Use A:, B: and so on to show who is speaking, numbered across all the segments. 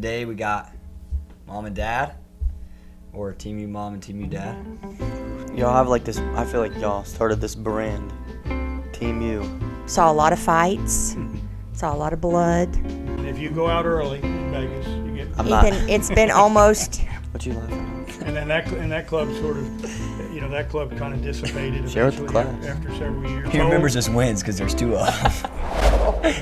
A: Today we got mom and dad, or Team U Mom and Team U Dad.
B: Y'all have like this, I feel like y'all started this brand, Team U.
C: Saw a lot of fights, saw a lot of blood.
D: If you go out early in Vegas, you get.
B: I'm not.
C: Ethan, it's been almost.
B: What you laughing at?
D: And that club sort of, that club kind of dissipated
B: Share with the
D: eventually
B: class.
D: after several years.
A: He remembers his wins because there's two of them.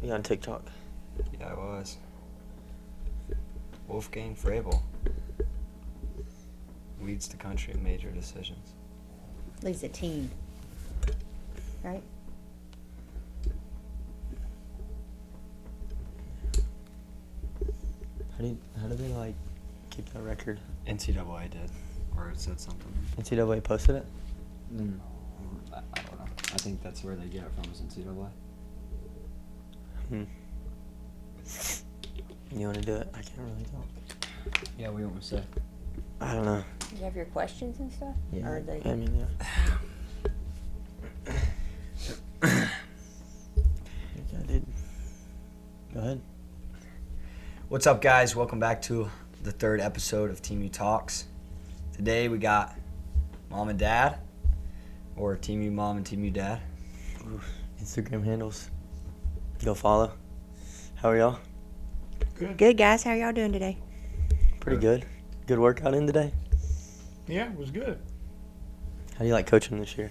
B: You on TikTok?
A: Yeah, I was. Wolfgang Frabel leads the country in major decisions.
C: Leads a team, right?
B: How do they like keep that record?
A: NCAA did, or it said something.
B: NCAA posted it?
A: I don't know. I think that's where they get it from, is NCAA.
B: You want to do it? I can't really talk.
A: Yeah, we want to say.
B: I don't know.
C: You have your questions and stuff?
B: Yeah.
C: Or are they...
B: I mean, yeah. Yeah, dude. Go ahead.
A: What's up, guys? Welcome back to the third episode of Team U Talks. Today we got mom and dad, or Team U Mom and Team U Dad.
B: Instagram handles. Go follow. How are y'all?
C: Good, guys. How are y'all doing today?
B: Pretty good. Good workout in today.
D: Yeah, it was good.
B: How do you like coaching this year?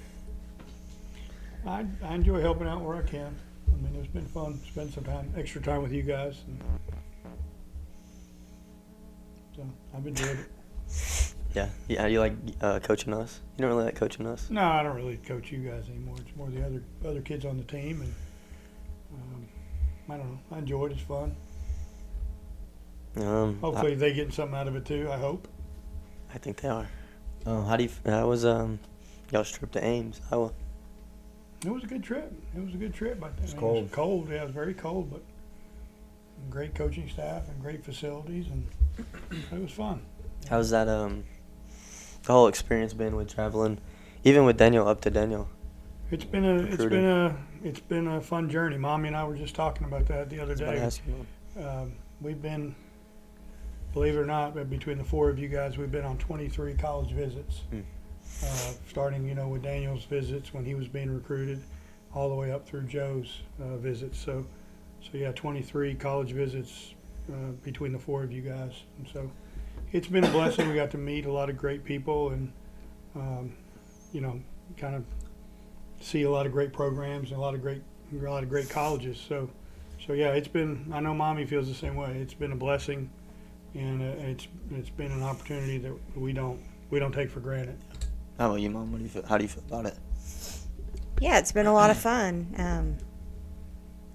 D: I enjoy helping out where I can. I mean, it's been fun to spend some extra time with you guys. So I've enjoyed it.
B: Yeah. Yeah. How do you like coaching us? You don't really like coaching us?
D: No, I don't really coach you guys anymore. It's more the other kids on the team, and I don't know. I enjoy it. It's fun. Hopefully they getting something out of it too. I hope.
B: I think they are. How was y'all's trip to Ames, Iowa?
D: It was a good trip. It was a good trip. But
A: It's
D: It
A: cold.
D: was cold. Yeah, it was very cold, but great coaching staff and great facilities, and it was fun.
B: How's that the whole experience been with traveling, even with Daniel up to Daniel?
D: It's been a fun journey. Mommy and I were just talking about that the other
B: That's what I
D: day.
B: asked you.
D: We've been, believe it or not, between the four of you guys, we've been on 23 college visits. Starting, with Daniel's visits when he was being recruited, all the way up through Joe's visits. So yeah, 23 college visits between the four of you guys. And so it's been a blessing. We got to meet a lot of great people and, kind of see a lot of great programs and a lot of great colleges. So yeah, it's been. I know Mommy feels the same way. It's been a blessing, and it's been an opportunity that we don't take for granted.
B: How about you, Mom? How do you feel about it?
C: Yeah, it's been a lot of fun.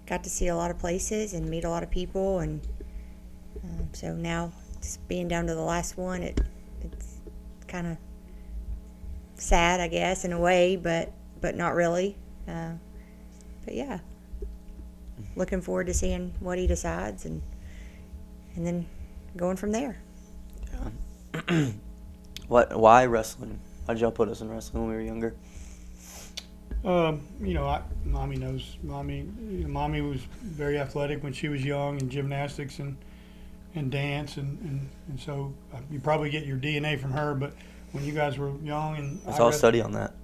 C: Got to see a lot of places and meet a lot of people, and so now just being down to the last one, it's kind of sad, I guess, in a way, but not really. But yeah, looking forward to seeing what he decides, and then going from there.
B: Yeah. Why wrestling? Why did y'all put us in wrestling when we were younger?
D: Mommy knows. Mommy was very athletic when she was young in gymnastics and dance, and so you probably get your DNA from her. But when you guys were young, and
B: I saw a study on that.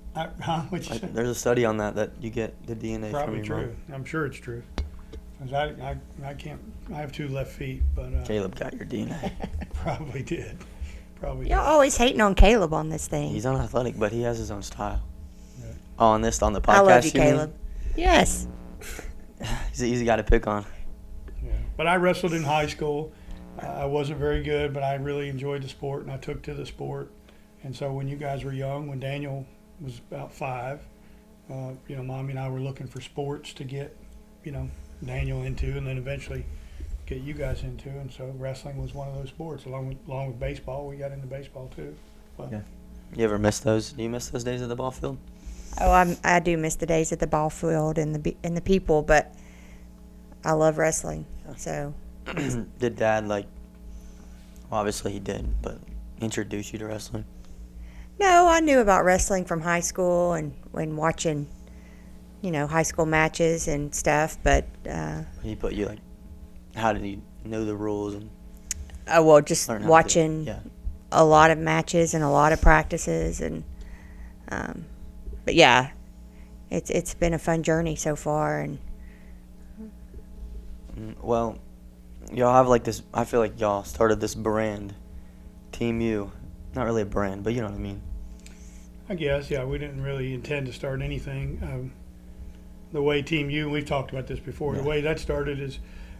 D: What'd you say?
B: There's a study on that you get the DNA
D: Probably
B: from your
D: true. I'm sure it's true. 'Cause I can't. I have two left feet, but
B: mom. Caleb got your DNA.
D: probably did. Probably.
C: Y'all
D: did.
C: always hating on Caleb on this thing.
B: He's unathletic, but he has his own style.
D: Yeah.
B: Oh, on the podcast,
C: I love you,
B: mean?
C: Caleb. Yes.
B: He's an easy guy to pick on.
D: Yeah. But I wrestled in high school. I wasn't very good, but I really enjoyed the sport, and I took to the sport. And so when you guys were young, when Daniel was about 5, Mommy and I were looking for sports to get Daniel into, and then eventually get you guys into. And so wrestling was one of those sports. Along with baseball, we got into baseball too. But
B: Yeah. You ever miss those? Do you miss those days at the ball field?
C: Oh, I do miss the days at the ball field and the people, but I love wrestling. So
B: Did Dad, well, obviously he did, but introduce you to wrestling?
C: no, I knew about wrestling from high school and when watching, high school matches and stuff. But
B: He put you, how did you know the rules and
C: just
B: learn how to do it?
C: watching
B: Yeah.
C: a lot of matches and a lot of practices, and but yeah, it's been a fun journey so far. And
B: Well, y'all have this. I feel like y'all started this brand, Team U. Not really a brand, but you know what I mean.
D: I guess, yeah, we didn't really intend to start anything. The way Team U, we've talked about this before.
B: Yeah.
D: The way that started is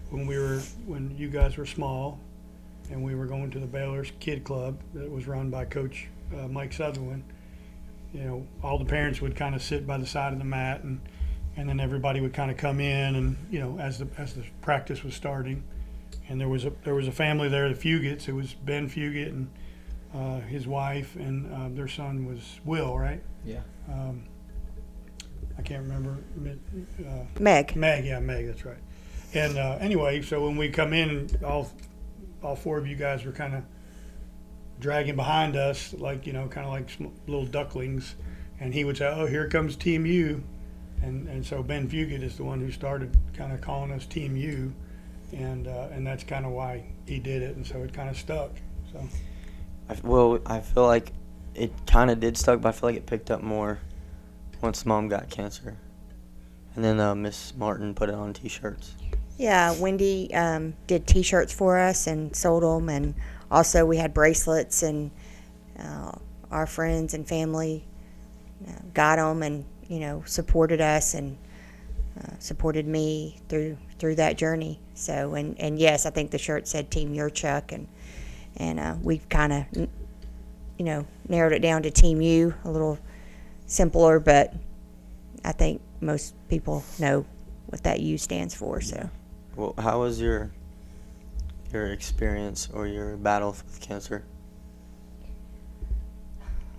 D: when you guys were small, and we were going to the Baylor's Kid Club that was run by Coach Mike Sutherland. All the parents would kind of sit by the side of the mat, and then everybody would kind of come in, and as the practice was starting, and there was a family there, the Fugits. It was Ben Fugit and his wife, and their son was Will, right?
A: Yeah.
D: I can't remember.
C: Meg.
D: Meg, yeah, Meg, that's right. And anyway, so when we come in, all four of you guys were kind of dragging behind us, kind of like little ducklings, and he would say, "Oh, here comes Team U," and so Ben Fugit is the one who started kind of calling us Team U, and that's kind of why he did it, and so it kind of stuck. So.
B: I feel like it kind of did stuck, but I feel like it picked up more once Mom got cancer. And then Miss Martin put it on T-shirts.
C: Yeah, Wendy did T-shirts for us and sold them, and also we had bracelets, and our friends and family got them, and supported us and supported me through that journey. So and yes, I think the shirt said Team Uhorchuk, and we've kind of narrowed it down to Team U, a little simpler, but I think most people know what that U stands for. So.
B: Well, how was your experience or your battle with cancer?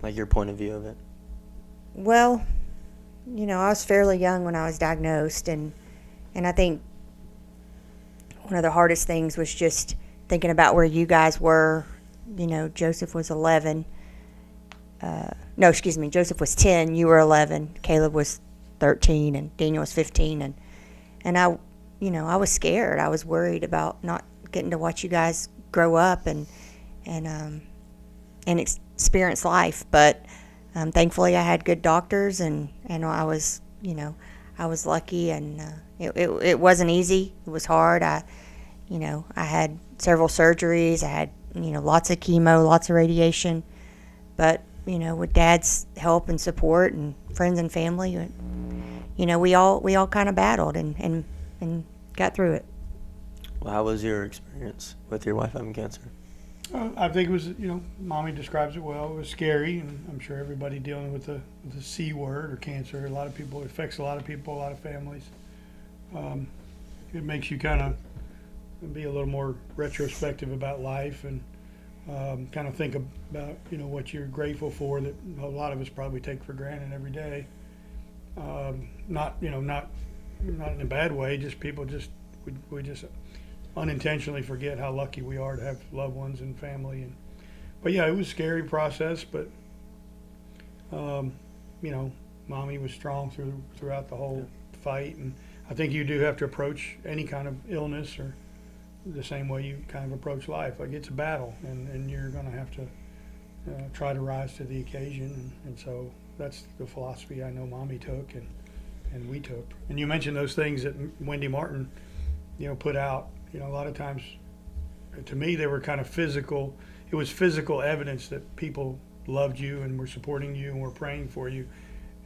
B: Like your point of view of it?
C: Well, I was fairly young when I was diagnosed, and I think one of the hardest things was just thinking about where you guys were. Joseph was 11. Joseph was 10. You were 11. Caleb was 13, and Daniel was 15, and I was scared. I was worried about not getting to watch you guys grow up and experience life. But thankfully, I had good doctors, and I was lucky, and it wasn't easy. It was hard. I had several surgeries. I had lots of chemo, lots of radiation, but with Dad's help and support and friends and family, we all kind of battled and got through it.
B: Well, how was your experience with your wife having cancer?
D: I think it was, Mommy describes it well. It was scary, and I'm sure everybody dealing with the C word or cancer, it affects a lot of people, a lot of families. It makes you kind of be a little more retrospective about life, and kind of think about, what you're grateful for that a lot of us probably take for granted every day. Not in a bad way, just people we just unintentionally forget how lucky we are to have loved ones and family. But yeah, it was a scary process, but Mommy was strong throughout the whole fight, and I think you do have to approach any kind of illness or the same way you kind of approach life. Like, it's a battle, and you're going to have to try to rise to the occasion, and so that's the philosophy I know Mommy took and we took. And you mentioned those things that Wendy Martin put out. A lot of times, to me, they were kind of physical. It was physical evidence that people loved you and were supporting you and were praying for you.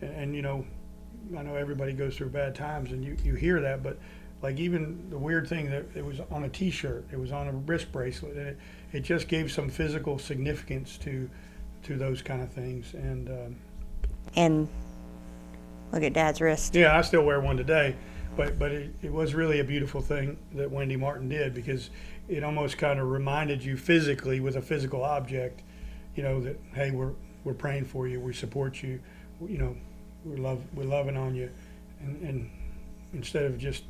D: And I know everybody goes through bad times, and you hear that, but like even the weird thing that it was on a T-shirt, it was on a wrist bracelet, and it just gave some physical significance to those kind of things. And
C: And look at Dad's wrist.
D: yeah, I still wear one today. But it was really a beautiful thing that Wendy Martin did, because it almost kind of reminded you physically with a physical object, that, hey, we're praying for you, we support you, we're loving on you, and instead of just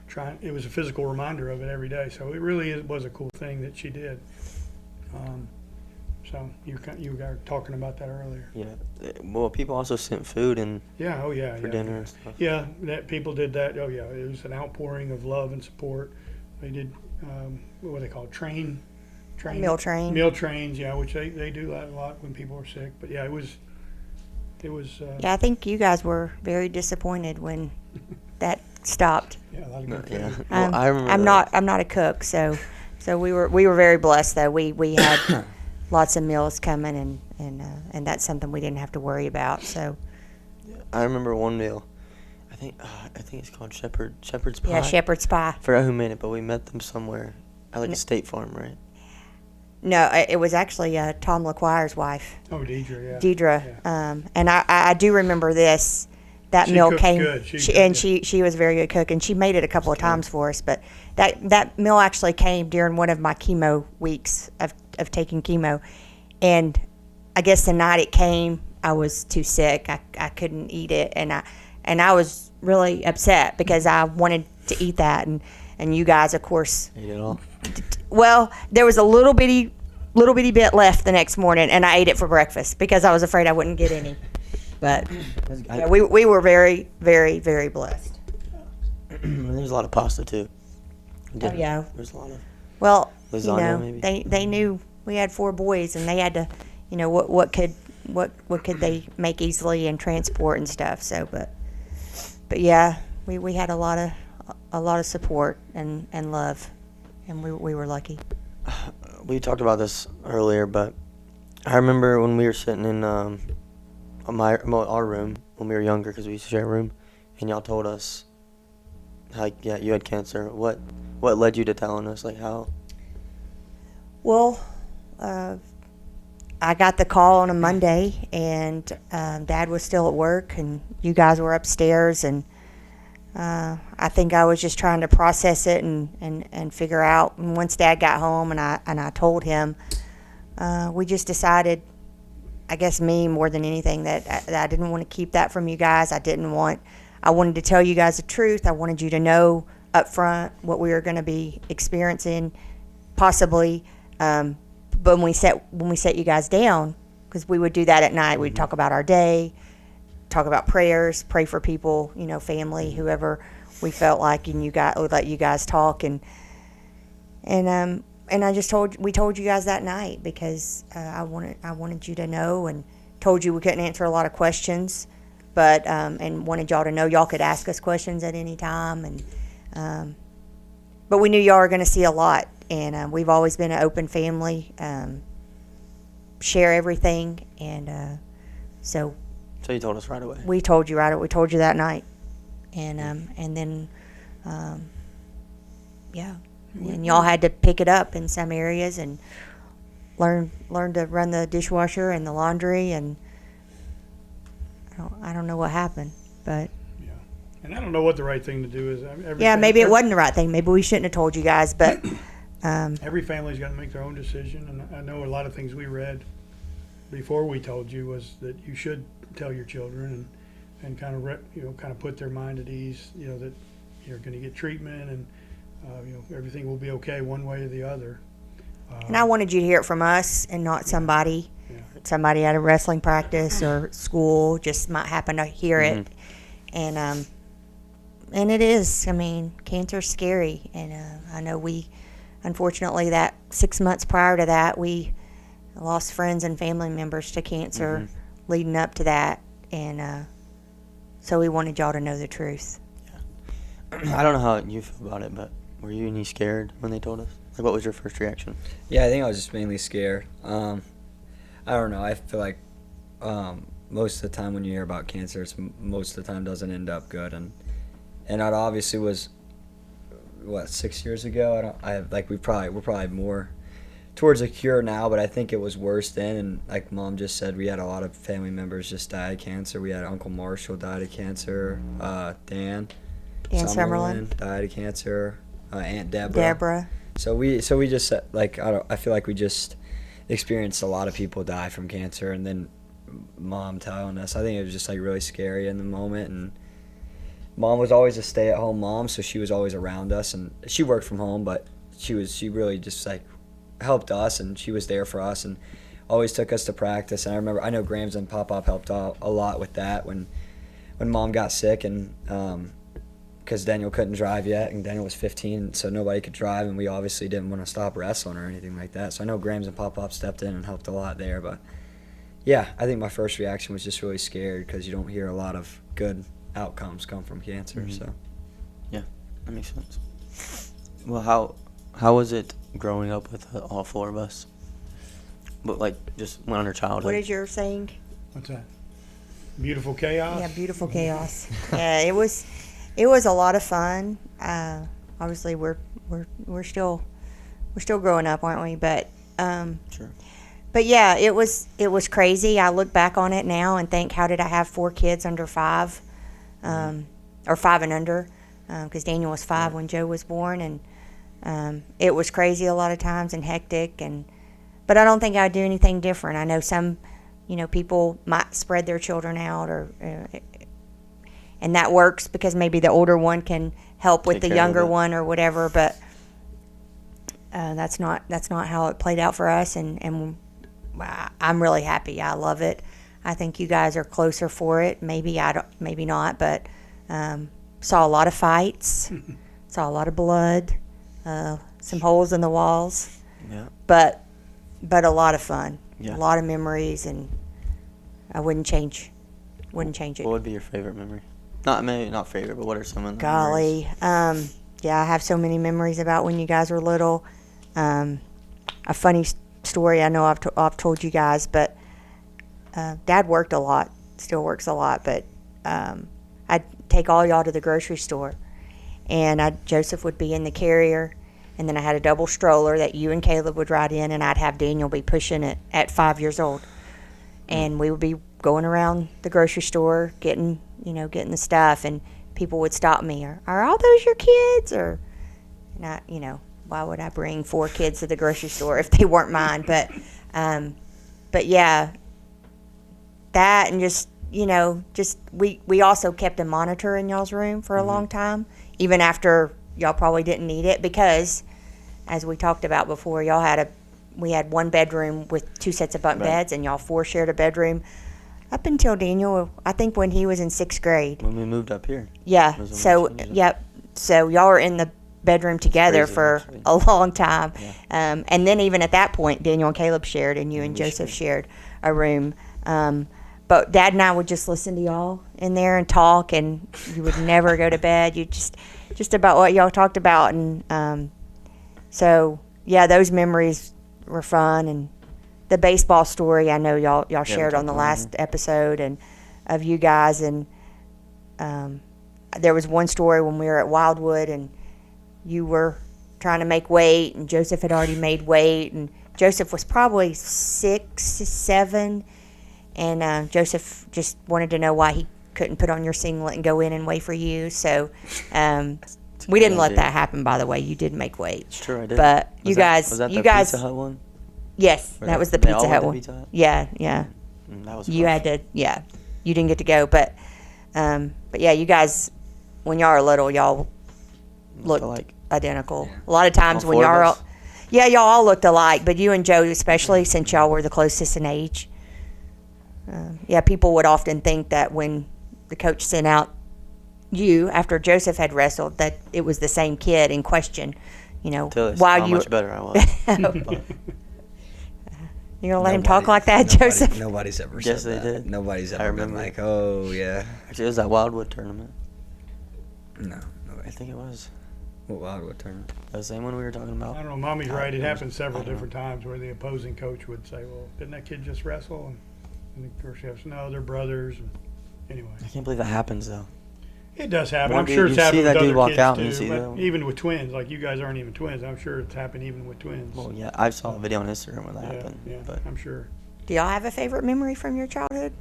D: trying, it was a physical reminder of it every day. So it really was a cool thing that she did. So you were talking about that earlier.
B: Yeah. Well, people also sent food and
D: Yeah. Oh yeah.
B: for
D: yeah.
B: dinner and stuff.
D: Yeah, that people did that. Oh yeah, it was an outpouring of love and support. They did what they call train
C: Meal train.
D: meal trains. Yeah, which they do that a lot when people are sick. But yeah, it was.
C: Yeah, I think you guys were very disappointed when that stopped.
D: Yeah, a lot of good
B: Yeah.
D: food.
B: Well, I remember
C: I'm not a cook, so we were very blessed though. We had lots of meals coming, and that's something we didn't have to worry about. So
B: I remember one meal. I think it's called Shepherd's Pie.
C: yeah, shepherd's pie.
B: Forgot who made it, but we met them somewhere at like a State Farm, right?
C: No, it was actually Tom LaQuire's wife,
D: Oh, Deidre. Yeah.
C: Deidre.
D: Yeah.
C: And I do remember this. That
D: She
C: meal
D: cooked
C: came,
D: good. She cooked good.
C: she was a very good cook, and she made it a couple of times for us. But that meal actually came during one of my chemo weeks of taking chemo, and I guess the night it came, I was too sick. I couldn't eat it, and I was really upset because I wanted to eat that, and you guys, of course.
B: Ate it all.
C: Well, there was a little bitty bit left the next morning, and I ate it for breakfast because I was afraid I wouldn't get any. But yeah, we were very, very, very blessed.
B: There's a lot of pasta too.
C: Oh yeah.
B: There's a lot of
C: Well,
B: lasagna, maybe.
C: they knew we had 4 boys, and they had to, what could they make easily and transport and stuff. So, but yeah, we had a lot of support and love, and we were lucky.
B: We talked about this earlier, but I remember when we were sitting in our room when we were younger, because we used to share a room, and y'all told us, like, yeah, you had cancer. What led you to telling us, like, how?
C: Well, I got the call on a Monday, and Dad was still at work, and you guys were upstairs, and I think I was just trying to process it and figure out. And once Dad got home and I told him, we just decided, I guess me more than anything, that I didn't want to keep that from you guys. I wanted to tell you guys the truth. I wanted you to know up front what we were going to be experiencing, possibly. But when we set you guys down, because we would do that at night, we'd talk about our day, talk about prayers, pray for people, family, whoever we felt like, and would let you guys talk, and we told you guys that night because I wanted you to know, and told you we couldn't answer a lot of questions, but and wanted y'all to know y'all could ask us questions at any time, and but we knew y'all were going to see a lot, and we've always been an open family, share everything, and so.
B: So you told us right away.
C: We told you We told you that night, and then, yeah, and y'all had to pick it up in some areas and learn to run the dishwasher and the laundry, and I don't know what happened, but
D: Yeah. And I don't know what the right thing to do is.
C: yeah, maybe it wasn't the right thing. Maybe we shouldn't have told you guys, but
D: Every family's got to make their own decision, and I know a lot of things we read before we told you was that you should tell your children and kind of put their mind at ease, that you're going to get treatment and everything will be okay one way or the other.
C: and I wanted you to hear it from us and not somebody.
D: Yeah.
C: Somebody at a wrestling practice or school just might happen to hear it, and it is. I mean, cancer's scary, and I know unfortunately, that 6 months prior to that, we lost friends and family members to cancer leading up to that, and so we wanted y'all to know the truth.
B: I don't know how you feel about it, but were you any scared when they told us? Like, what was your first reaction?
A: Yeah, I think I was just mainly scared. I don't know. I feel like most of the time when you hear about cancer, most of the time doesn't end up good, and it obviously was 6 years ago. We're probably more towards a cure now, but I think it was worse then. And like Mom just said, we had a lot of family members just die of cancer. We had Uncle Marshall died of cancer, Dan,
C: Dan Summerlin.
A: died of cancer. Aunt
C: Deborah.
A: So we just like I feel like we just experienced a lot of people die from cancer, and then Mom telling us. I think it was just like really scary in the moment, and Mom was always a stay-at-home mom, so she was always around us, and she worked from home, but she really just like helped us, and she was there for us, and always took us to practice. And I know Grams and Pop helped out a lot with that when Mom got sick, and because Daniel couldn't drive yet, and Daniel was 15, so nobody could drive, and we obviously didn't want to stop wrestling or anything like that. So I know Grams and Pop stepped in and helped a lot there. But yeah, I think my first reaction was just really scared because you don't hear a lot of good outcomes come from cancer.
B: Mhm.
A: So
B: Yeah, that makes sense. Well, how was it growing up with all four of us? But like just when under childhood.
C: What is your saying?
D: What's that? Beautiful chaos?
C: Yeah, beautiful chaos. Yeah, it was a lot of fun. Obviously, we're still growing up, aren't we? But
B: Sure.
C: but yeah, it was crazy. I look back on it now and think, how did I have 4 kids under 5, or 5 and under? Because Daniel was 5 when Joe was born, and it was crazy a lot of times and hectic. But I don't think I'd do anything different. I know some, people might spread their children out, and that works because maybe the older one can help with
B: Take
C: the
B: care of
C: younger
B: it.
C: one or whatever. But that's not how it played out for us, and I'm really happy. I love it. I think you guys are closer for it. Maybe not, but saw a lot of fights, saw a lot of blood, some holes in the walls,
B: Yeah.
C: but a lot of fun,
B: Yeah.
C: a lot of memories, and I wouldn't change it.
B: What would be your favorite memory? Not favorite, but what are some of the
C: Golly, yeah, I have so many memories about when you guys were little. A funny story I know I've told you guys, but Dad worked a lot, still works a lot, but I'd take all y'all to the grocery store, and Joseph would be in the carrier, and then I had a double stroller that you and Caleb would ride in, and I'd have Daniel be pushing it at 5 years old, and we would be going around the grocery store getting the stuff, and people would stop me. Are all those your kids? Or not? Why would I bring 4 kids to the grocery store if they weren't mine? But yeah, that, and just we also kept a monitor in y'all's room for a long time, even after y'all probably didn't need it, because as we talked about before, we had 1 bedroom with 2 sets of bunk beds, and y'all 4 shared a bedroom up until Daniel, I think, when he was in 6th grade.
B: When we moved up here.
C: Yeah.
B: Was when
C: So
B: we changed it.
C: yep. So y'all were in the bedroom together
B: Crazy,
C: for
B: actually.
C: a long time,
B: Yeah.
C: and then even at that point, Daniel and Caleb shared, and you and
B: we
C: Joseph shared a room. But Dad and I would just listen to y'all in there and talk, and you would never go to bed. You just about what y'all talked about, and so yeah, those memories were fun. And the baseball story, I know y'all shared on the last episode, and of you guys, and there was one story when we were at Wildwood, and you were trying to make weight, and Joseph had already made weight, and Joseph was probably 6, 7, and Joseph just wanted to know why he couldn't put on your singlet and go in and weigh for you. So we didn't let that happen, by the way. You did make weight.
B: It's true, I did.
C: But
B: Was that the
C: you guys,
B: Pizza Hut one?
C: yes,
B: Or
C: that was the
B: they all
C: Pizza
B: went
C: Hut
B: to
C: one.
B: Pizza Hut?
C: Yeah.
B: That was
C: You
B: rough.
C: had to, yeah. You didn't get to go, but yeah, you guys, when y'all were little, y'all looked
B: alike.
C: identical.
A: Yeah.
C: A lot of times
B: All
C: when
B: 4 of
C: y'all,
B: us?
C: yeah, y'all all looked alike, but you and Joe especially, since y'all were the closest in age. Yeah, people would often think that when the coach sent out you after Joseph had wrestled, that it was the same kid in question.
B: Until they saw
C: while
B: how
C: you
B: much better I was. But
C: you gonna let him talk like that, Joseph?
A: Nobody's ever
B: Yes,
A: said
B: they
A: that.
B: did.
A: Nobody's
B: I
A: ever been
B: remember.
A: like, oh yeah.
B: actually, it was that Wildwood tournament.
A: No
B: I
A: way.
B: think it was.
A: What Wildwood tournament?
B: The same one we were talking about.
D: I don't know, Mommy's right. It
B: it was-
D: happened several
B: I don't know.
D: different times where the opposing coach would say, well, didn't that kid just wrestle? And of course, you have, no, they're brothers. And anyway,
B: I can't believe that happens though.
D: it does happen.
B: One
D: I'm
B: dude-
D: sure it's
B: you see
D: happened
B: that
D: with
B: dude
D: other
B: walk
D: kids
B: out and you
D: too.
B: see
D: But
B: them.
D: even with twins, like you guys aren't even twins. I'm sure it's happened even with twins.
B: Well, yeah, I saw a video on Instagram where that
D: yeah,
B: happened.
D: yeah,
B: But
D: I'm sure.
C: Do y'all have a favorite memory from your childhood?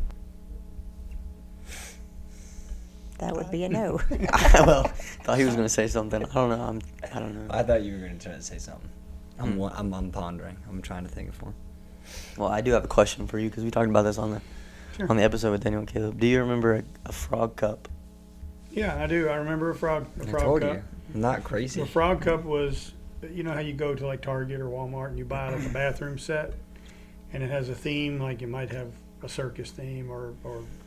C: that would be a no.
B: Well, thought he was gonna say something. I don't know. I don't know.
A: I thought you were going to try to say something. I'm pondering. I'm trying to think of one.
B: Well, I do have a question for you because we talked about this on
D: Sure.
B: the episode with Daniel and Caleb. Do you remember a frog cup?
D: Yeah, I do. I remember a frog
A: I
D: cup.
A: told you. I'm not crazy.
D: The frog cup was, you know how you go to like Target or Walmart and you buy like a bathroom set, and it has a theme, like you might have a circus theme or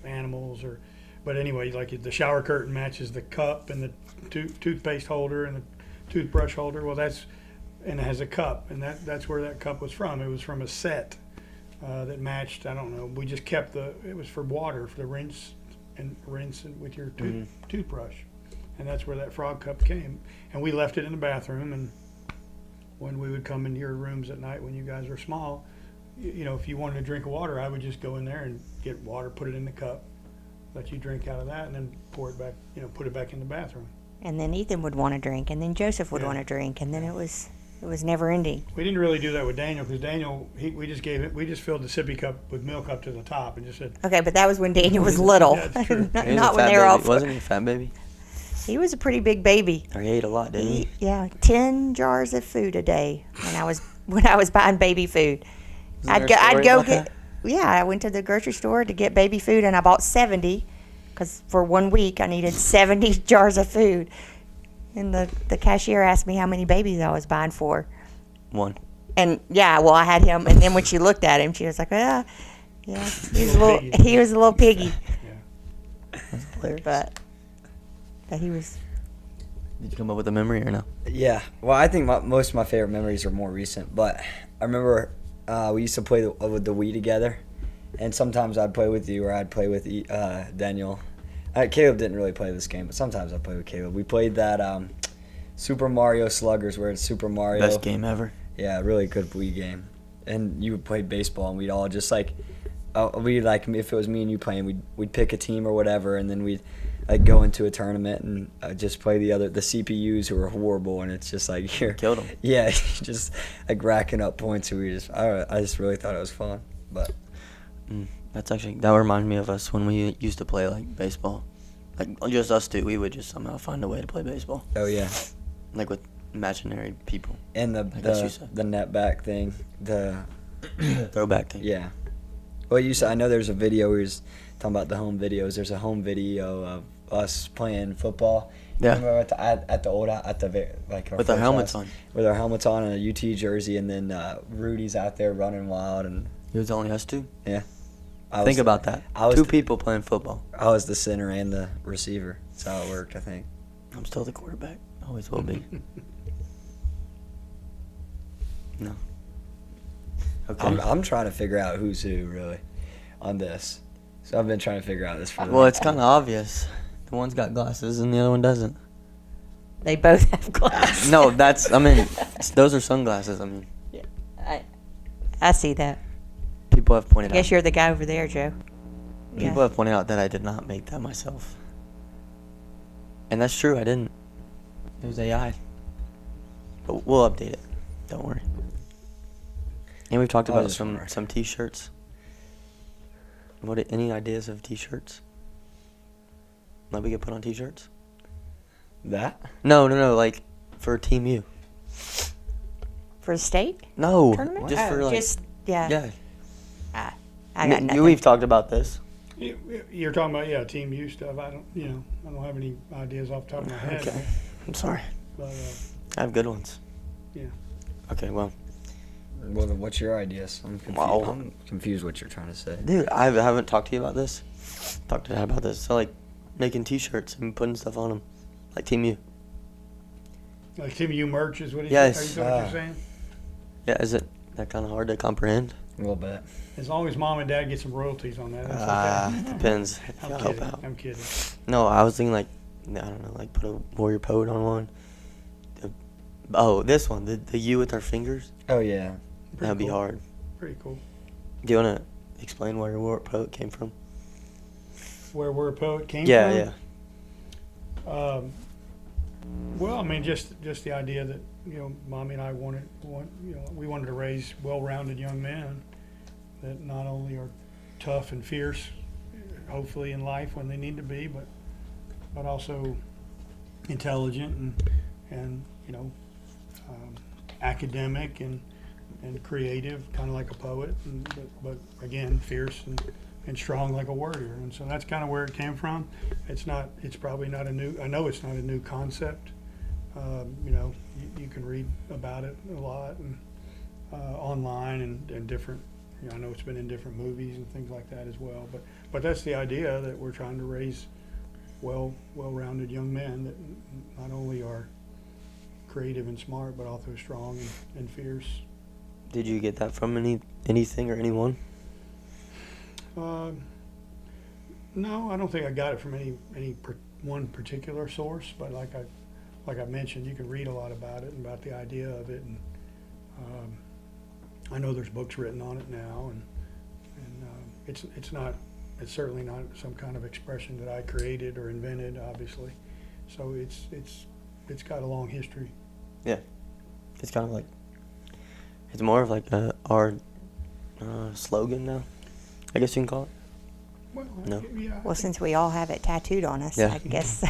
D: animals or, but anyway, like the shower curtain matches the cup and the toothpaste holder and the toothbrush holder. Well, and it has a cup, and that's where that cup was from. It was from a set that matched. I don't know. We just kept it was for water, for the rinse with your toothbrush, and that's where that frog cup came. And we left it in the bathroom, and when we would come into your rooms at night when you guys were small, you know, if you wanted a drink of water, I would just go in there and get water, put it in the cup, let you drink out of that, and then pour it back, you know, put it back in the bathroom.
C: And then Ethan would want to drink, and then Joseph would
D: Yeah.
C: want to drink, and then it was never ending.
D: We didn't really do that with Daniel because Daniel, we just filled the sippy cup with milk up to the top and just said,
C: Okay, but that was when Daniel was little,
D: Yeah, it's true.
C: not,
B: He was
C: not
B: a
C: when
B: fat
C: they were all.
B: baby. Wasn't he a fat baby?
C: He was a pretty big baby.
B: Or he ate a lot, didn't he?
C: Yeah, 10 jars of food a day when I was buying baby food.
B: Isn't there a
C: I'd
B: story
C: go
B: about
C: get.
B: that?
C: Yeah, I went to the grocery store to get baby food, and I bought 70 because for 1 week I needed 70 jars of food. And the cashier asked me how many babies I was buying for.
B: One.
C: And yeah, well, I had him, and then when she looked at him, she was like, "Yeah, he was he was a little piggy,"
B: That's hilarious.
C: but he was.
B: Did you come up with a memory or no?
A: Yeah. Well, I think most of my favorite memories are more recent, but I remember we used to play with the Wii together, and sometimes I'd play with you or I'd play with Daniel. Caleb didn't really play this game, but sometimes I'd play with Caleb. We played that Super Mario Sluggers, where it's Super Mario.
B: Best game ever.
A: Yeah, really good Wii game. And you would play baseball, and we'd all just like, if it was me and you playing, we'd pick a team or whatever, and then we'd like go into a tournament and just play the CPUs who were horrible, and it's just like you're
B: Killed them.
A: yeah, just like racking up points. And I just really thought it was fun, but
B: That reminds me of us when we used to play like baseball. Like just us two, we would just somehow find a way to play baseball.
A: oh yeah,
B: Like with imaginary people.
A: and
B: guess you said.
A: the net back thing,
B: Throwback thing.
A: yeah. Well, you said I know there's a video. We was talking about the home videos. There's a home video of us playing football.
B: Yeah.
A: Remember at the like
B: With our
A: first
B: helmets
A: house,
B: on.
A: with our helmets on and a UT jersey, and then Rudy's out there running wild, and
B: It was only us two.
A: I
B: Think
A: was,
B: about that.
A: I was
B: Two
A: the-
B: people playing football.
A: I was the center and the receiver. That's how it worked, I think.
B: I'm still the quarterback. Always will be. No. Okay.
A: I'm trying to figure out who's who really on this. So I've been trying to figure out this for.
B: Well, it's kind of obvious. The one's got glasses and the other one doesn't.
C: They both have glasses.
B: No, those are sunglasses. I mean,
C: I see that.
B: people have
C: I
B: pointed
C: guess
B: out.
C: you're the guy over there, Joe.
B: People have pointed out that I did not make that myself. And that's true, I didn't. It was AI. But we'll update it. Don't worry. And we've talked about
A: that's smart.
B: some t-shirts. Any ideas of t-shirts? That we could put on t-shirts?
A: That?
B: No, like for Team U.
C: For the state
B: No,
C: tournament?
B: just for like
C: yeah.
B: yeah.
C: I got nothing.
B: We've talked about this.
D: You're talking about Team U stuff. I don't have any ideas off the top of my head.
B: Okay. I'm sorry.
D: But
B: I have good ones.
D: Yeah.
B: Okay, well,
A: Well, then what's your ideas? I'm confused.
B: Well-
A: I'm confused what you're trying to say.
B: dude, I haven't talked to you about this. Talked to Dad about this. So like, making T-shirts and putting stuff on them, like Team U.
D: like Team U merch is what he's
B: Yes.
D: what you're saying?
B: Yeah, is it that kind of hard to comprehend?
A: A little bit.
D: As long as Mom and Dad get some royalties on that, that's okay.
B: Depends. If
D: I'm
B: y'all
D: kidding.
B: help out.
D: I'm kidding.
B: No, I was thinking like, I don't know, like put a warrior poet on one. This one, the U with our fingers.
A: Oh yeah.
D: Pretty
B: That'd be
D: cool.
B: hard.
D: Pretty cool.
B: Do you want to explain where your warrior poet came from?
D: Where We're a Poet came
B: Yeah,
D: from?
B: yeah.
D: Well, I mean, just the idea that Mommy and I we wanted to raise well-rounded young men that not only are tough and fierce, hopefully in life when they need to be, but but also intelligent and academic and creative, kind of like a poet, but again, fierce and strong like a warrior. And so that's kind of where it came from. It's probably not a new, I know it's not a new concept. You can read about it a lot and online and different, I know it's been in different movies and things like that as well. But that's the idea, that we're trying to raise well-rounded young men that not only are creative and smart, but also strong and fierce.
B: Did you get that from anything or anyone?
D: No, I don't think I got it from one particular source, but like I mentioned, you can read a lot about it and about the idea of it, and I know there's books written on it now, and it's certainly not some kind of expression that I created or invented, obviously. So it's got a long history.
B: Yeah, it's kind of like, it's more of like our slogan now, I guess you can call it.
D: Well,
B: No.
D: yeah.
C: Well, since we all have it tattooed on us,
B: Yeah.
C: I guess.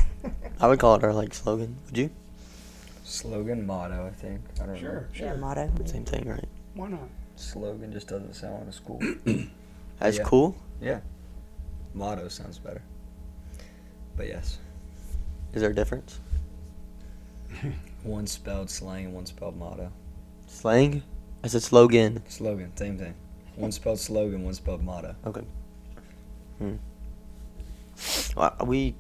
B: I would call it our slogan. Would you?
A: Slogan, motto, I think. I don't know.
D: Sure.
C: Yeah, motto.
B: Same thing, right?
D: Why not?
A: Slogan just doesn't sound like a school.
B: That's
A: Yeah.
B: cool.
A: Yeah. Motto sounds better. But yes.
B: Is there a difference?
A: One spelled slang and one spelled motto.
B: Slang? I said slogan.
A: Slogan, same thing. One spelled slogan, one spelled motto.
B: Okay. Well, we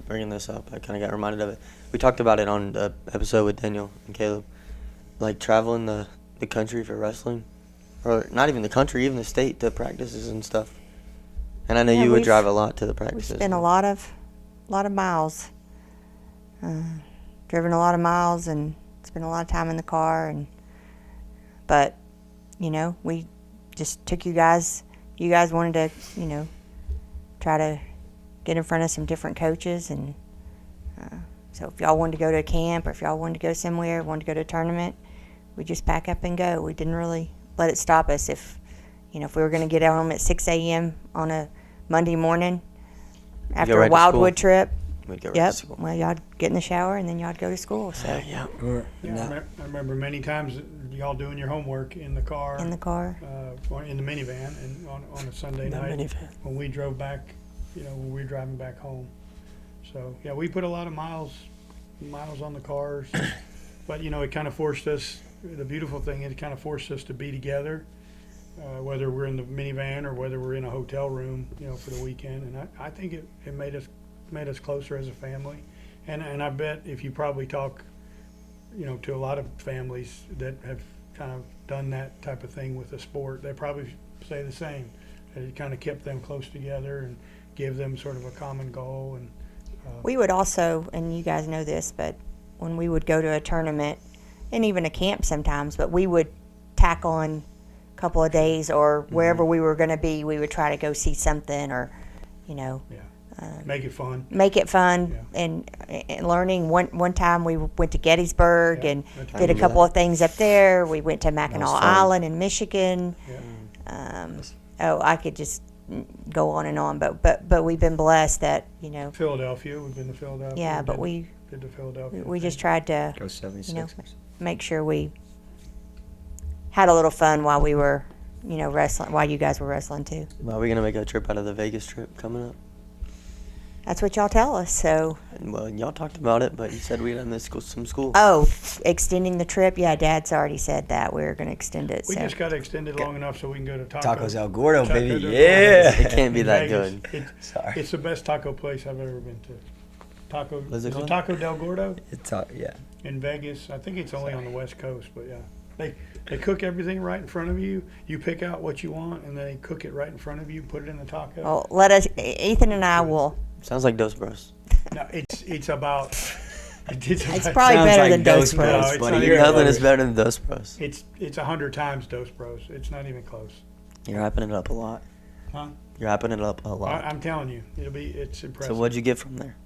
B: bringing this up, I kind of got reminded of it. We talked about it on the episode with Daniel and Caleb, like traveling the country for wrestling, or not even the country, even the state to practices and stuff. And I know
C: Yeah,
B: you would
C: we've-
B: drive a lot to the
C: We
B: practices.
C: spent a lot of miles, driven a lot of miles, and spent a lot of time in the car. But we just took you guys. You guys wanted to, try to get in front of some different coaches, and so if y'all wanted to go to a camp, or if y'all wanted to go somewhere, wanted to go to a tournament, we just pack up and go. We didn't really let it stop us. If we were going to get home at 6 a.m. on a Monday morning after
B: right
C: a
B: to
C: Wildwood
B: school.
C: trip,
B: We'd go right
C: yep.
B: to school.
C: Well, y'all'd get in the shower and then y'all'd go to school. So
B: Yeah.
D: Yeah, I remember many times y'all doing your homework in the car.
C: in the car.
D: Or in the minivan, and on a Sunday
B: In the
D: night
B: minivan.
D: when we drove back, when we were driving back home. So yeah, we put a lot of miles on the cars, but it kind of forced us. The beautiful thing is, it kind of forced us to be together, whether we're in the minivan or whether we're in a hotel room, for the weekend. And I think it made us closer as a family, and I bet if you probably talk, to a lot of families that have kind of done that type of thing with the sport, they probably say the same. That it kind of kept them close together and gave them sort of a common goal. And
C: We would also, and you guys know this, but when we would go to a tournament and even a camp sometimes, but we would tack on a couple of days, or wherever we were going to be, we would try to go see something, or
D: make it fun.
C: make it fun.
D: Yeah.
C: And learning. One time we went to Gettysburg
D: Yeah,
C: and
D: that's
C: did a
B: right.
C: couple of things up there. We went to Mackinac
B: fun.
C: Island in Michigan.
D: Yeah.
C: I could just go on and on, but we've been blessed that
D: Philadelphia, we've been to Philadelphia.
C: yeah, but
D: did the Philadelphia.
C: we just
D: thing.
C: tried to
A: Go 76ers.
C: make sure we had a little fun while we were wrestling, while you guys were wrestling too.
B: Well, are we gonna make a trip out of the Vegas trip coming up?
C: That's what y'all tell us. So
B: Well, y'all talked about it, but you said we had missed some school.
C: extending the trip. Yeah, Dad's already said that we're going to extend it.
D: We
C: so
D: just got to extend it long enough so we can go to Tacos.
A: Tacos El Gordo,
D: Taco
A: baby.
D: Del
A: Yeah.
B: It can't be
D: in
B: that
D: Vegas.
B: good.
A: Sorry.
D: It's the best taco place I've ever been to. Taco.
B: What's it
D: Is it
B: called?
D: Taco Del Gordo
A: Yeah.
D: in Vegas? I think it's only on the West Coast, but yeah, they cook everything right in front of you. You pick out what you want, and they cook it right in front of you. Put it in the taco.
C: well, let us. Ethan and I will.
B: Sounds like Dos Bros.
D: No, it's about.
C: It's
D: about-
C: probably
A: Sounds
C: better
A: like
C: than Dos
A: Dos
C: Bros.
D: No, it's
A: buddy.
D: not
A: You're
D: even
B: Nothing
D: close.
B: is better than Dos Bros.
D: It's 100 times Dos Bros. It's not even close.
B: You're hyping it up a lot.
D: Huh?
B: You're hyping it up a lot.
D: I'm telling you, it's impressive.
B: So what'd you get from there?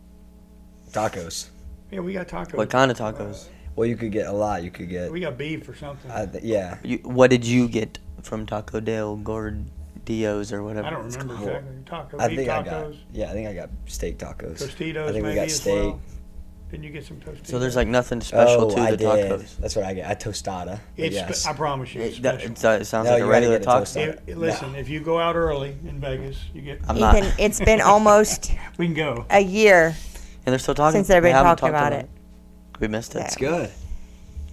A: Tacos.
D: Yeah, we got tacos.
B: What kind of tacos?
A: Well, you could get a lot. You could get.
D: We got beef or something.
A: Yeah.
B: What did you get from Taco Del Gordo? Dios or whatever.
D: I don't
B: it's
D: remember
B: called.
D: exactly. Tacos.
A: I
D: Beef
A: think
D: tacos.
A: I think I got steak tacos.
D: Tostitos
A: I think we
D: maybe
A: got
D: as
A: steak.
D: well. Didn't you get some Tostitos?
B: So there's like nothing special to
A: I
B: the
A: did.
B: tacos.
A: That's what I get. A tostada. But
D: It's
A: yes.
D: I promise you, it's
B: It, that,
D: special.
B: it sounds
A: No,
B: like
A: you
B: a
A: gotta
B: regular
A: get a
B: taco.
A: toasted.
D: Listen, if you go out early in Vegas, you get.
B: I'm not.
C: Ethan, it's been almost
D: We can go.
C: a year
B: And they're still talking.
C: since they've
B: They
C: been
B: haven't
C: talking
B: talked
C: about it.
B: We missed it.
C: Yeah.
A: It's good.
D: And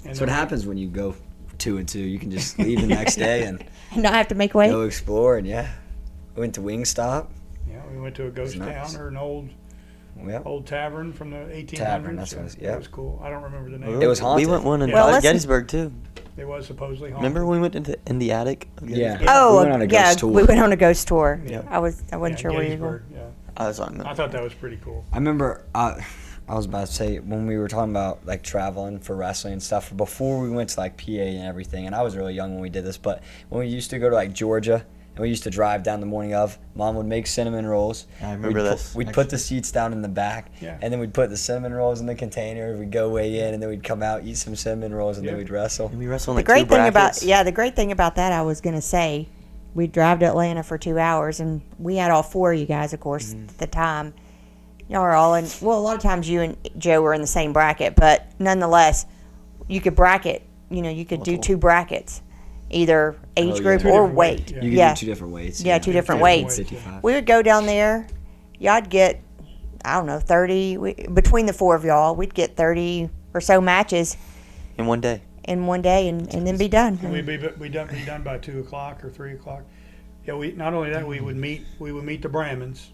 A: That's what
D: then
A: happens when you go 2 and 2. You can just leave the next day and
C: And not have to make weight.
A: go explore. And yeah, we went to Wingstop.
D: Yeah, we went to a ghost
A: nice.
D: town or an old
A: Yep.
D: tavern from the 1800s.
A: Tavern, that's what it was,
D: That
A: yeah.
D: was cool. I don't remember the name.
A: It was
B: We
A: haunted.
B: went one in
D: Well,
C: listen-
B: Gettysburg too.
D: It was supposedly haunted.
B: Remember when we went in the attic? Of
A: Yeah.
B: Gettysburg?
C: Oh,
A: We went on a
C: yeah,
A: ghost tour.
C: we went on a ghost tour.
D: Yeah.
C: I wasn't
D: Yeah,
C: sure where you were
D: Gettysburg,
C: going.
D: yeah.
B: I was on
D: I thought that was pretty cool.
A: I remember I was about to say when we were talking about like traveling for wrestling and stuff before we went to like PA and everything, and I was really young when we did this, but when we used to go to like Georgia and we used to drive down the morning of, Mom would make cinnamon rolls.
B: I remember this,
A: We'd put the seats down in the back,
D: Yeah.
A: and then we'd put the cinnamon rolls in the container. We'd go weigh in, and then we'd come out, eat some cinnamon rolls, and
D: Yeah.
A: then we'd wrestle.
B: And we wrestled
C: The
B: like
C: great
B: two
C: thing
B: brackets.
C: the great thing about that, I was gonna say, we drive to Atlanta for 2 hours, and we had all four of you guys, of course,
B: Mm-hmm.
C: at the time. Y'all are all in. Well, a lot of times you and Joe were in the same bracket, but nonetheless, you could bracket. You know, you could do
B: Multiple.
C: 2 brackets, either age
A: yeah.
C: group
D: Two
C: or
D: different
C: weight.
D: weights, yeah.
A: You could
C: Yeah.
A: do 2 different weights.
C: Yeah, 2 different
D: Different
C: weights.
D: weights.
A: 55.
C: We would go down there. Y'all'd get, I don't know, 30. Between the four of y'all, we'd get 30 or so matches
B: in one day.
C: in one day and then be done.
D: And we'd be done by 2 o'clock or 3 o'clock. Yeah, we not only that we would meet the Brahmins.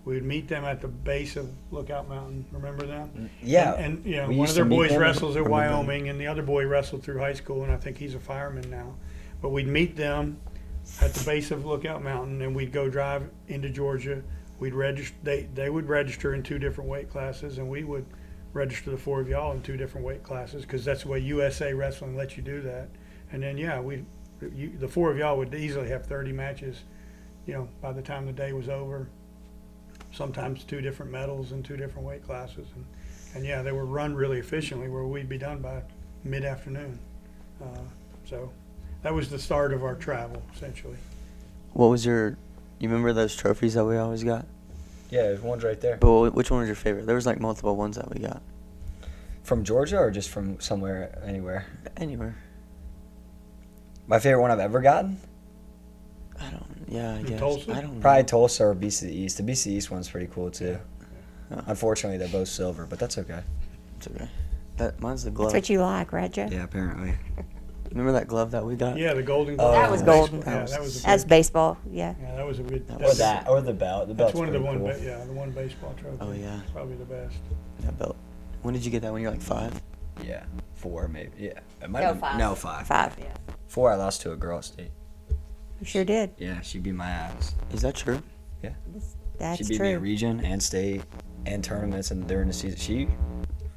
D: We would meet them at the base of Lookout Mountain. Remember them?
A: Yeah.
D: And you know,
A: we
D: one
A: used
D: of
A: to
D: their
A: meet
D: boys
A: them.
D: wrestles at
A: Remember them.
D: Wyoming, and the other boy wrestled through high school, and I think he's a fireman now. But we'd meet them at the base of Lookout Mountain, and we'd go drive into Georgia. We'd register. They would register in 2 different weight classes, and we would register the 4 of y'all in 2 different weight classes because that's the way USA Wrestling lets you do that. And then the 4 of y'all would easily have 30 matches. You know, by the time the day was over. Sometimes 2 different medals in 2 different weight classes, and yeah, they were run really efficiently where we'd be done by mid-afternoon. So that was the start of our travel, essentially.
B: What was you remember those trophies that we always got?
A: Yeah, there's one's right there.
B: But which one was your favorite? There was like multiple ones that we got.
A: From Georgia or just from somewhere, anywhere?
B: Anywhere.
A: My favorite one I've ever gotten?
B: I
D: In
B: guess.
D: Tulsa?
B: I don't know.
A: Probably Tulsa or BC East. The BC East one's pretty cool too.
B: Yeah.
A: Unfortunately, they're both silver, but that's okay.
B: It's okay. Mine's the glove.
C: That's what you like, right, Joe?
A: Yeah, apparently.
B: Remember that glove that we got?
D: Yeah, the Golden
A: Oh,
D: Glove.
A: That was
C: golden.
D: Yeah, that was a
C: That's
D: good,
C: baseball, yeah.
D: yeah, that was a good.
B: Or
A: Or that, or the belt. The
D: That's
A: belt's
D: one of the
A: pretty cool.
D: the one baseball trophy.
B: Oh, yeah.
D: It's probably the best.
B: That belt. When did you get that? When you were like 5?
A: Yeah, 4 maybe. Yeah, it might
C: No,
A: have been,
C: 5.
A: No, 5.
C: 5.
A: 4 I lost to a girl at state.
C: You sure did.
A: Yeah, she beat my ass.
B: Is that true?
C: That's
A: She beat me
C: true.
A: at region and state and tournaments and during the season.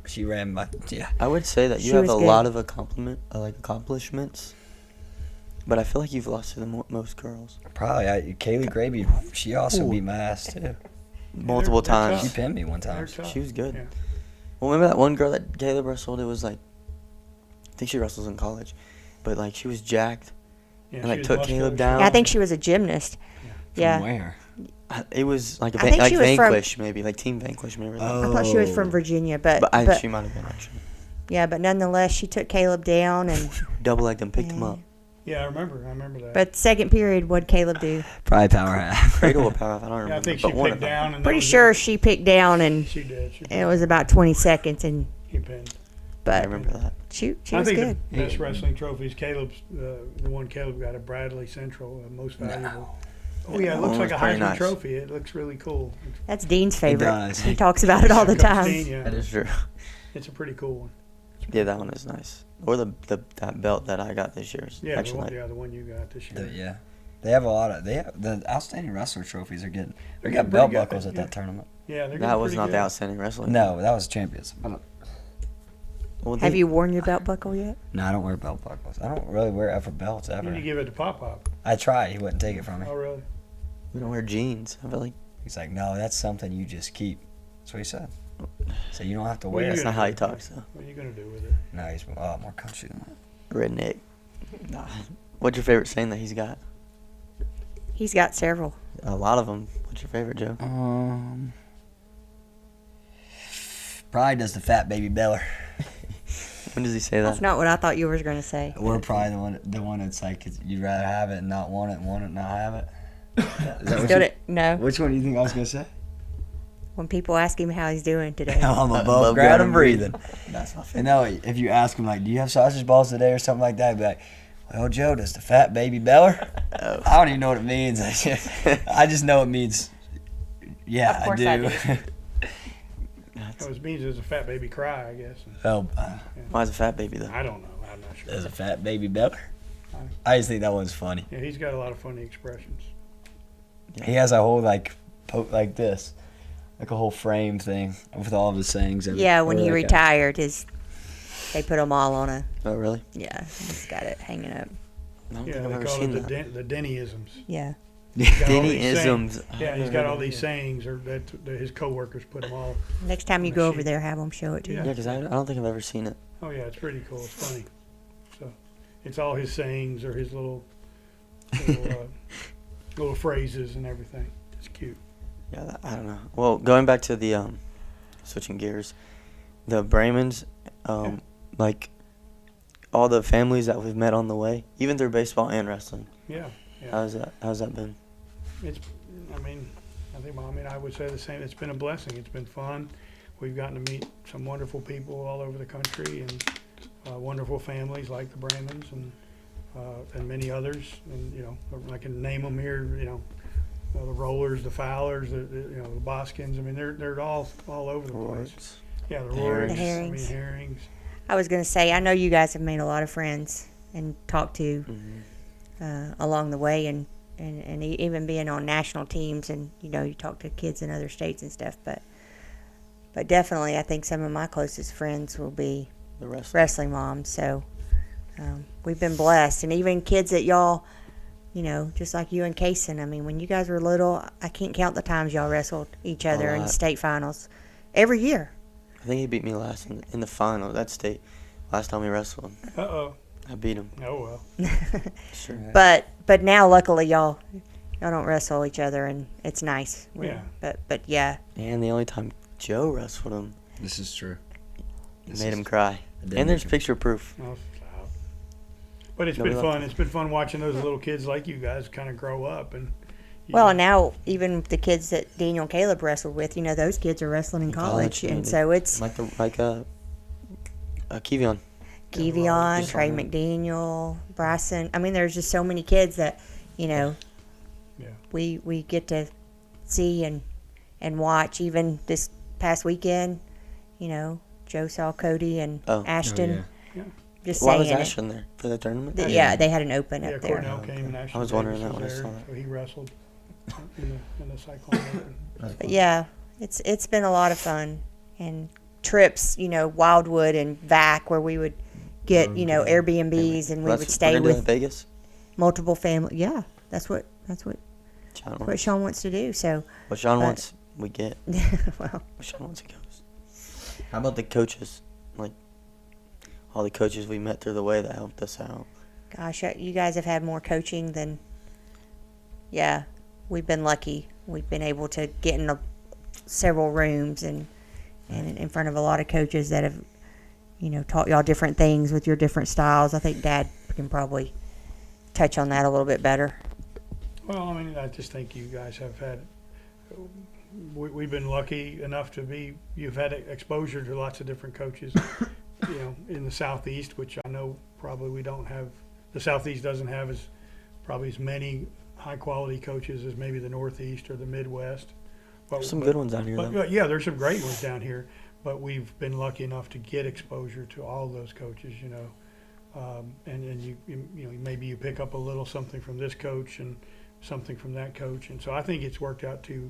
A: She ran my
B: I would say that you
C: She
B: have
C: was
B: a
C: good.
B: lot of accomplishments, but I feel like you've lost to the most girls
A: probably. Kaylee Graby, she also
B: Ooh.
A: beat my ass too.
B: multiple
D: they're
B: times.
A: She pinned me one time.
D: They're tough.
B: She was good.
D: Yeah.
B: Well, remember that one girl that Caleb wrestled? It was like, I think she wrestles in college, but like she was jacked.
D: Yeah,
B: And, like,
D: she was
B: took
D: muscular.
B: Caleb
D: She
B: down.
D: was-
C: Yeah, I think she was a gymnast.
A: From
C: Yeah.
A: where?
B: It was like
C: I think
B: like
C: she was from-
B: Vanquish maybe, like Team Vanquish, remember that?
C: I thought she was from
A: Oh.
C: Virginia, but
B: She might have been actually.
C: yeah, but nonetheless, she took Caleb down, and
B: Double legged him, picked him up.
D: Yeah, I remember that.
C: but second period, what'd Caleb do?
A: Probably power half.
B: Cradle or power off, I don't remember.
D: yeah, I think she
B: but one
D: picked
B: of them.
D: down. And that
C: Pretty
D: was
C: sure
D: it.
C: she picked down, and
D: She did.
C: it was about 20 seconds, and
D: He pinned.
B: I
C: but
B: remember that.
C: she
D: I
C: was
D: think
C: good.
D: the best wrestling trophies, the one Caleb got at Bradley Central, most valuable. Oh yeah, it
B: That
D: looks
B: one
D: like a
B: was pretty
D: Heisman
B: nice.
D: trophy. It looks really cool.
C: That's Dean's favorite.
A: does.
C: He talks about it all the
D: Coach
C: time.
D: Dean, yeah,
B: That is true.
D: it's a pretty cool one.
B: Yeah, that one is nice. Or that belt that I got this year. Is
D: Yeah,
B: actually
D: the one you got this year.
A: Yeah. They have a lot of. They have the outstanding wrestler trophies are getting. They
D: They're
A: got
D: getting
A: belt
D: pretty good,
A: buckles at
D: yeah.
A: that tournament.
D: Yeah, they're
B: that
D: getting
B: was
D: pretty
B: not
D: good.
B: the outstanding wrestling.
A: No, that was champions.
B: Well,
C: Have you worn your belt buckle yet?
A: No, I don't wear belt buckles. I don't really wear ever belts
D: You
A: ever.
D: need to give it to Pop Pop.
A: I tried. He wouldn't take it from me.
D: Oh really?
B: We don't wear jeans. I feel like
A: He's like, no, that's something you just keep. That's what he said. So you don't have to
D: What are
A: wear
D: you
A: it.
B: that's not
D: gonna
B: how
D: do?
B: he talks though.
D: What are you gonna do with it?
A: No, he's a lot more country than that.
B: Redneck. Nah. What's your favorite saying that he's got?
C: He's got several.
B: A lot of them. What's your favorite, Joe?
A: Probably does the fat baby Beller.
B: When does he say that?
C: That's not what I thought you were going to say.
A: We're probably the one that's like you'd rather have it and not want it, and want it and not have it. Is that what you-
C: No.
A: Which one do you think I was gonna say?
C: When people ask him how he's doing today.
A: I'm above ground and breathing.
B: That's my
A: And
B: favorite.
A: now, if you ask him like, "Do you have sausage balls today?" or something like that, he'd be like, "Well, Joe, does the fat baby Beller?"
B: Oh.
A: I don't even know what it means. I just know it means, yeah,
C: Of course
A: I
C: I
A: do.
C: do.
D: It means there's a fat baby cry, I guess.
A: Oh,
B: Why is a fat baby though?
D: I don't know. I'm not sure.
A: there's a fat baby Beller. I just think that one's funny.
D: Yeah, he's got a lot of funny expressions.
A: He has a whole like like this, like a whole frame thing with all of his sayings. In it.
C: Yeah, when
A: Or
C: he
A: like
C: retired, they put them all on a,
B: Oh, really?
C: yeah, he's got it hanging up.
B: I don't
D: Yeah,
B: think I've
D: they
B: ever
D: call
B: seen
D: it
B: that.
D: the Dennyisms.
C: Yeah.
D: He's got all these sayings.
B: Dennyisms.
D: Yeah, he's got all these sayings, or that his coworkers put them all.
C: Next time you
D: On a
C: go over
D: sheet.
C: there, have them show it to
D: Yeah.
C: you.
B: Yeah, because I don't think I've ever seen it.
D: Oh yeah, it's pretty cool. It's funny. So, it's all his sayings or his little little phrases and everything. It's cute.
B: Yeah, I don't know. Well, going back to the switching gears, the Bramans, like all the families that we've met on the way, even through baseball and wrestling.
D: Yeah, yeah.
B: How's that been?
D: I would say the same. It's been a blessing. It's been fun. We've gotten to meet some wonderful people all over the country and wonderful families like the Bramans and many others. And I can name them here. The Rollers, the Fowlers, the Boskins. I mean, they're all over the place.
B: Rorks.
D: Yeah, the
B: The
D: Rorks.
C: Herrings.
D: Herrings.
C: I was going to say, I know you guys have made a lot of friends and talked to along the way, and even being on national teams, and you talk to kids in other states and stuff. But definitely, I think some of my closest friends will be
B: The rest.
C: wrestling moms. So we've been blessed, and even kids that y'all, just like you and Kaysen. I mean, when you guys were little, I can't count the times y'all wrestled each other in
B: lot.
C: state finals every year.
B: I think he beat me last in the final. That state. Last time we wrestled,
D: Uh-oh.
B: I beat him.
D: Oh, well.
B: Sure.
C: But now, luckily, y'all don't wrestle each other, and it's nice.
D: Yeah.
C: But yeah,
B: And the only time Joe wrestled him,
A: This is true.
B: he made him cry.
A: did
B: And there's
A: make him-
B: picture proof.
D: Oh, stop. But it's
B: Nobody
D: been
B: liked
D: fun. It's been fun watching those little kids like you guys kind of grow up. And
C: well, and now even the kids that Daniel and Caleb wrestled with, those kids are wrestling in college, and so it's
B: like Kevion.
C: Kevion,
B: just
C: Trey
B: on that.
C: McDaniel, Bryson. I mean, there's just so many kids that
D: Yeah.
C: we get to see and watch. Even this past weekend, Joe saw Cody and
B: Oh.
C: Ashton.
D: Yeah.
C: Just
B: Why
C: saying
B: was
C: it.
B: Ashton there for the tournament?
C: Yeah, they had an open
D: Yeah,
C: up there.
D: Cornell came and Ashton
B: I was wondering
D: Davis
B: that
D: was
B: when I
D: there,
B: saw that.
D: so he wrestled in the Cyclone Open.
C: But yeah, it's been a lot of fun, and trips, Wildwood and Vac, where we would get Airbnbs, and we would stay
B: we're gonna do it in
C: with
B: Vegas.
C: multiple family. Yeah, that's what
B: Sean
C: what
B: wants.
C: Sean wants to do. So,
B: What Sean
C: but-
B: wants, we get.
C: well,
B: What Sean wants, he goes. How about the coaches? Like all the coaches we met through the way that helped us out.
C: gosh, you guys have had more coaching than. Yeah, we've been lucky. We've been able to get in several rooms and in front of a lot of coaches that have, taught y'all different things with your different styles. I think Dad can probably touch on that a little bit better.
D: Well, I just think you guys have had. We've been lucky enough you've had exposure to lots of different coaches, in the Southeast, which I know probably we don't have. The Southeast doesn't have probably as many high quality coaches as maybe the Northeast or the Midwest. But,
B: There's some good ones out here, though.
D: But yeah, there's some great ones down here. But we've been lucky enough to get exposure to all those coaches, and you maybe you pick up a little something from this coach and something from that coach, and so I think it's worked out to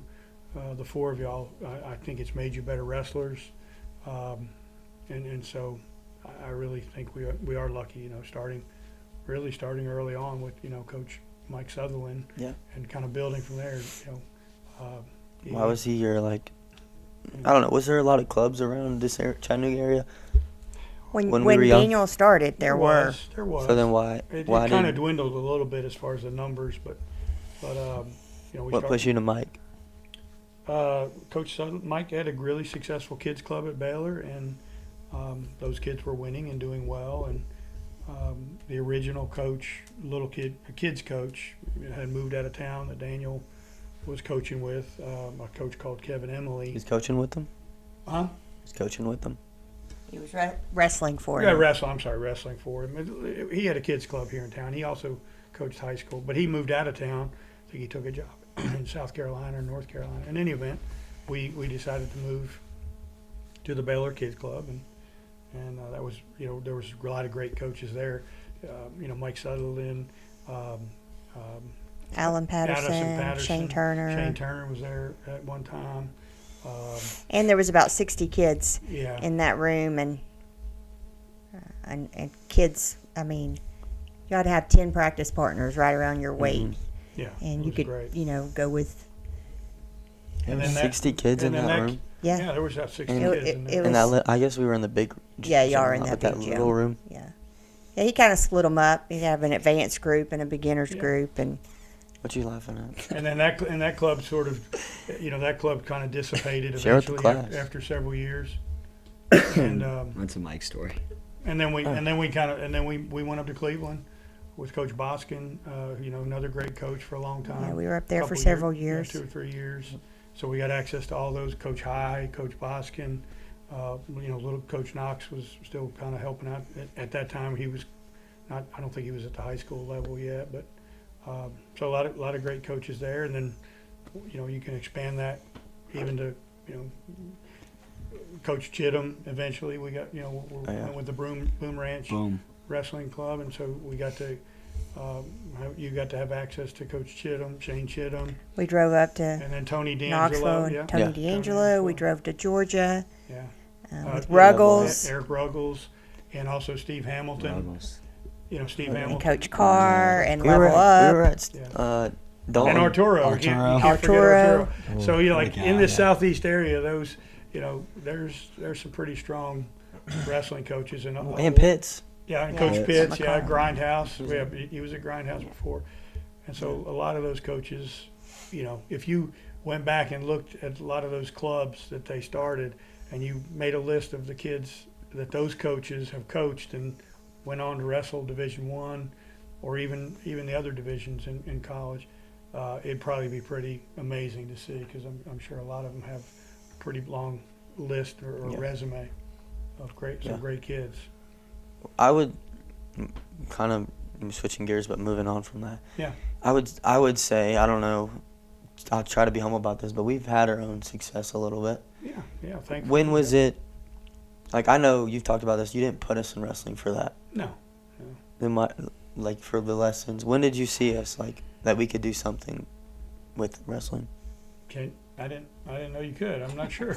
D: the four of y'all. I think it's made you better wrestlers, and so I really think we are lucky, starting early on with Coach Mike Sutherland,
B: Yeah.
D: and kind of building from there.
B: Why was he your I don't know. Was there a lot of clubs around this Chattanooga area?
C: When
B: When we were young?
C: Daniel started, there were.
D: There was.
B: So then why
D: It
B: why
D: kind of
B: didn't
D: dwindled a little bit as far as the numbers, but But you know, we
B: What
D: started.
B: pushed you to Mike?
D: Coach Sutton, Mike had a really successful kids club at Baylor, and those kids were winning and doing well. And the original coach, a kids coach, had moved out of town that Daniel was coaching with. A coach called Kevin Emily.
B: He's coaching with them.
D: Huh?
B: He's coaching with them.
C: He was wrestling for
D: Yeah,
C: him.
D: wrestling for him. He had a kids club here in town. He also coached high school, but he moved out of town. I think he took a job in South Carolina or North Carolina. In any event, we decided to move to the Baylor Kids Club, and that was, you know, there was a lot of great coaches there. You know, Mike Sutherland,
C: Alan Patterson,
D: Patterson,
C: Shane Turner.
D: Shane Turner was there at one time.
C: And there was about 60 kids
D: Yeah.
C: in that room, and kids. I mean, you ought to have 10 practice partners right around your weight,
D: Yeah.
C: and
D: it
C: you
D: was
C: could,
D: great.
C: you know, go with.
D: And then
B: 60 kids in
D: and then
B: that room.
C: Yeah,
D: Yeah, there was about 60
B: And-
D: kids in
C: it
D: there.
B: And
C: was-
B: I guess we were in the big.
C: Yeah, you are
B: gym,
C: in
B: not
C: that
B: with
C: big
B: little
C: gym.
B: room.
C: yeah. He kind of split them up. He'd have an advanced group and a beginners
D: Yeah.
C: group, and
B: What you laughing at?
D: And then that club sort of, you know, that club kind of dissipated
B: Share with the
D: eventually
B: class.
D: after several years. And
A: That's a Mike story.
D: and then we went up to Cleveland with Coach Boskin, you know, another great coach for a long time.
C: yeah, we were up there for
D: Couple
C: several
D: yeah,
C: years.
D: 2 or 3 years. So we got access to all those. Coach High, Coach Boskin, you know, little Coach Knox was still kind of helping out. At that time, he was not. I don't think he was at the high school level yet, but so a lot of great coaches there. And then, you know, you can expand that even to, you know, Coach Chittum. Eventually, we got, you know, we
B: yeah.
D: went with the Boom Ranch
A: Boom.
D: Wrestling Club, and so we got to. You got to have access to Coach Chittum, Shane Chittum,
C: We drove up to
D: and then Tony
C: Knoxville
D: D'Angelo.
C: and
D: Yeah,
C: Tony
B: Yeah.
C: D'Angelo. We drove to Georgia
D: yeah.
C: with
D: Yeah,
C: Ruggles
D: Eric Ruggles, and also Steve Hamilton.
A: Ruggles.
D: You know, Steve
B: And
C: and
D: Hamilton.
C: Coach Carr and
B: We were
C: Level Up.
B: at
D: Yeah.
B: Dalton.
D: And Arturo.
A: Arturo.
D: You can't forget
C: Arturo.
D: Arturo. So, you know, like
A: Good
D: in
A: guy,
D: this
A: yeah.
D: southeast area, those, you know, there's some pretty strong wrestling coaches.
B: And Pitts.
D: Yeah, and
C: Yeah.
D: Coach
A: Pitts.
D: Pitts, yeah,
C: McCarron.
D: Grindhouse. He was at Grindhouse before. And so a lot of those coaches, you know, if you went back and looked at a lot of those clubs that they started and you made a list of the kids that those coaches have coached and went on to wrestle Division I or even the other divisions in college, it'd probably be pretty amazing to see, because I'm sure a lot of them have a pretty long list or
B: Yeah.
D: resume of some great kids.
B: I would kind of switching gears, but moving on from that.
D: Yeah.
B: I would say, I don't know. I'll try to be humble about this, but we've had our own success a little bit.
D: Yeah, thankfully.
B: When was it? Like, I know you've talked about this. You didn't put us in wrestling for that.
D: No.
B: Like for the lessons. When did you see us like that we could do something with wrestling?
D: Okay, I didn't know you could. I'm not sure.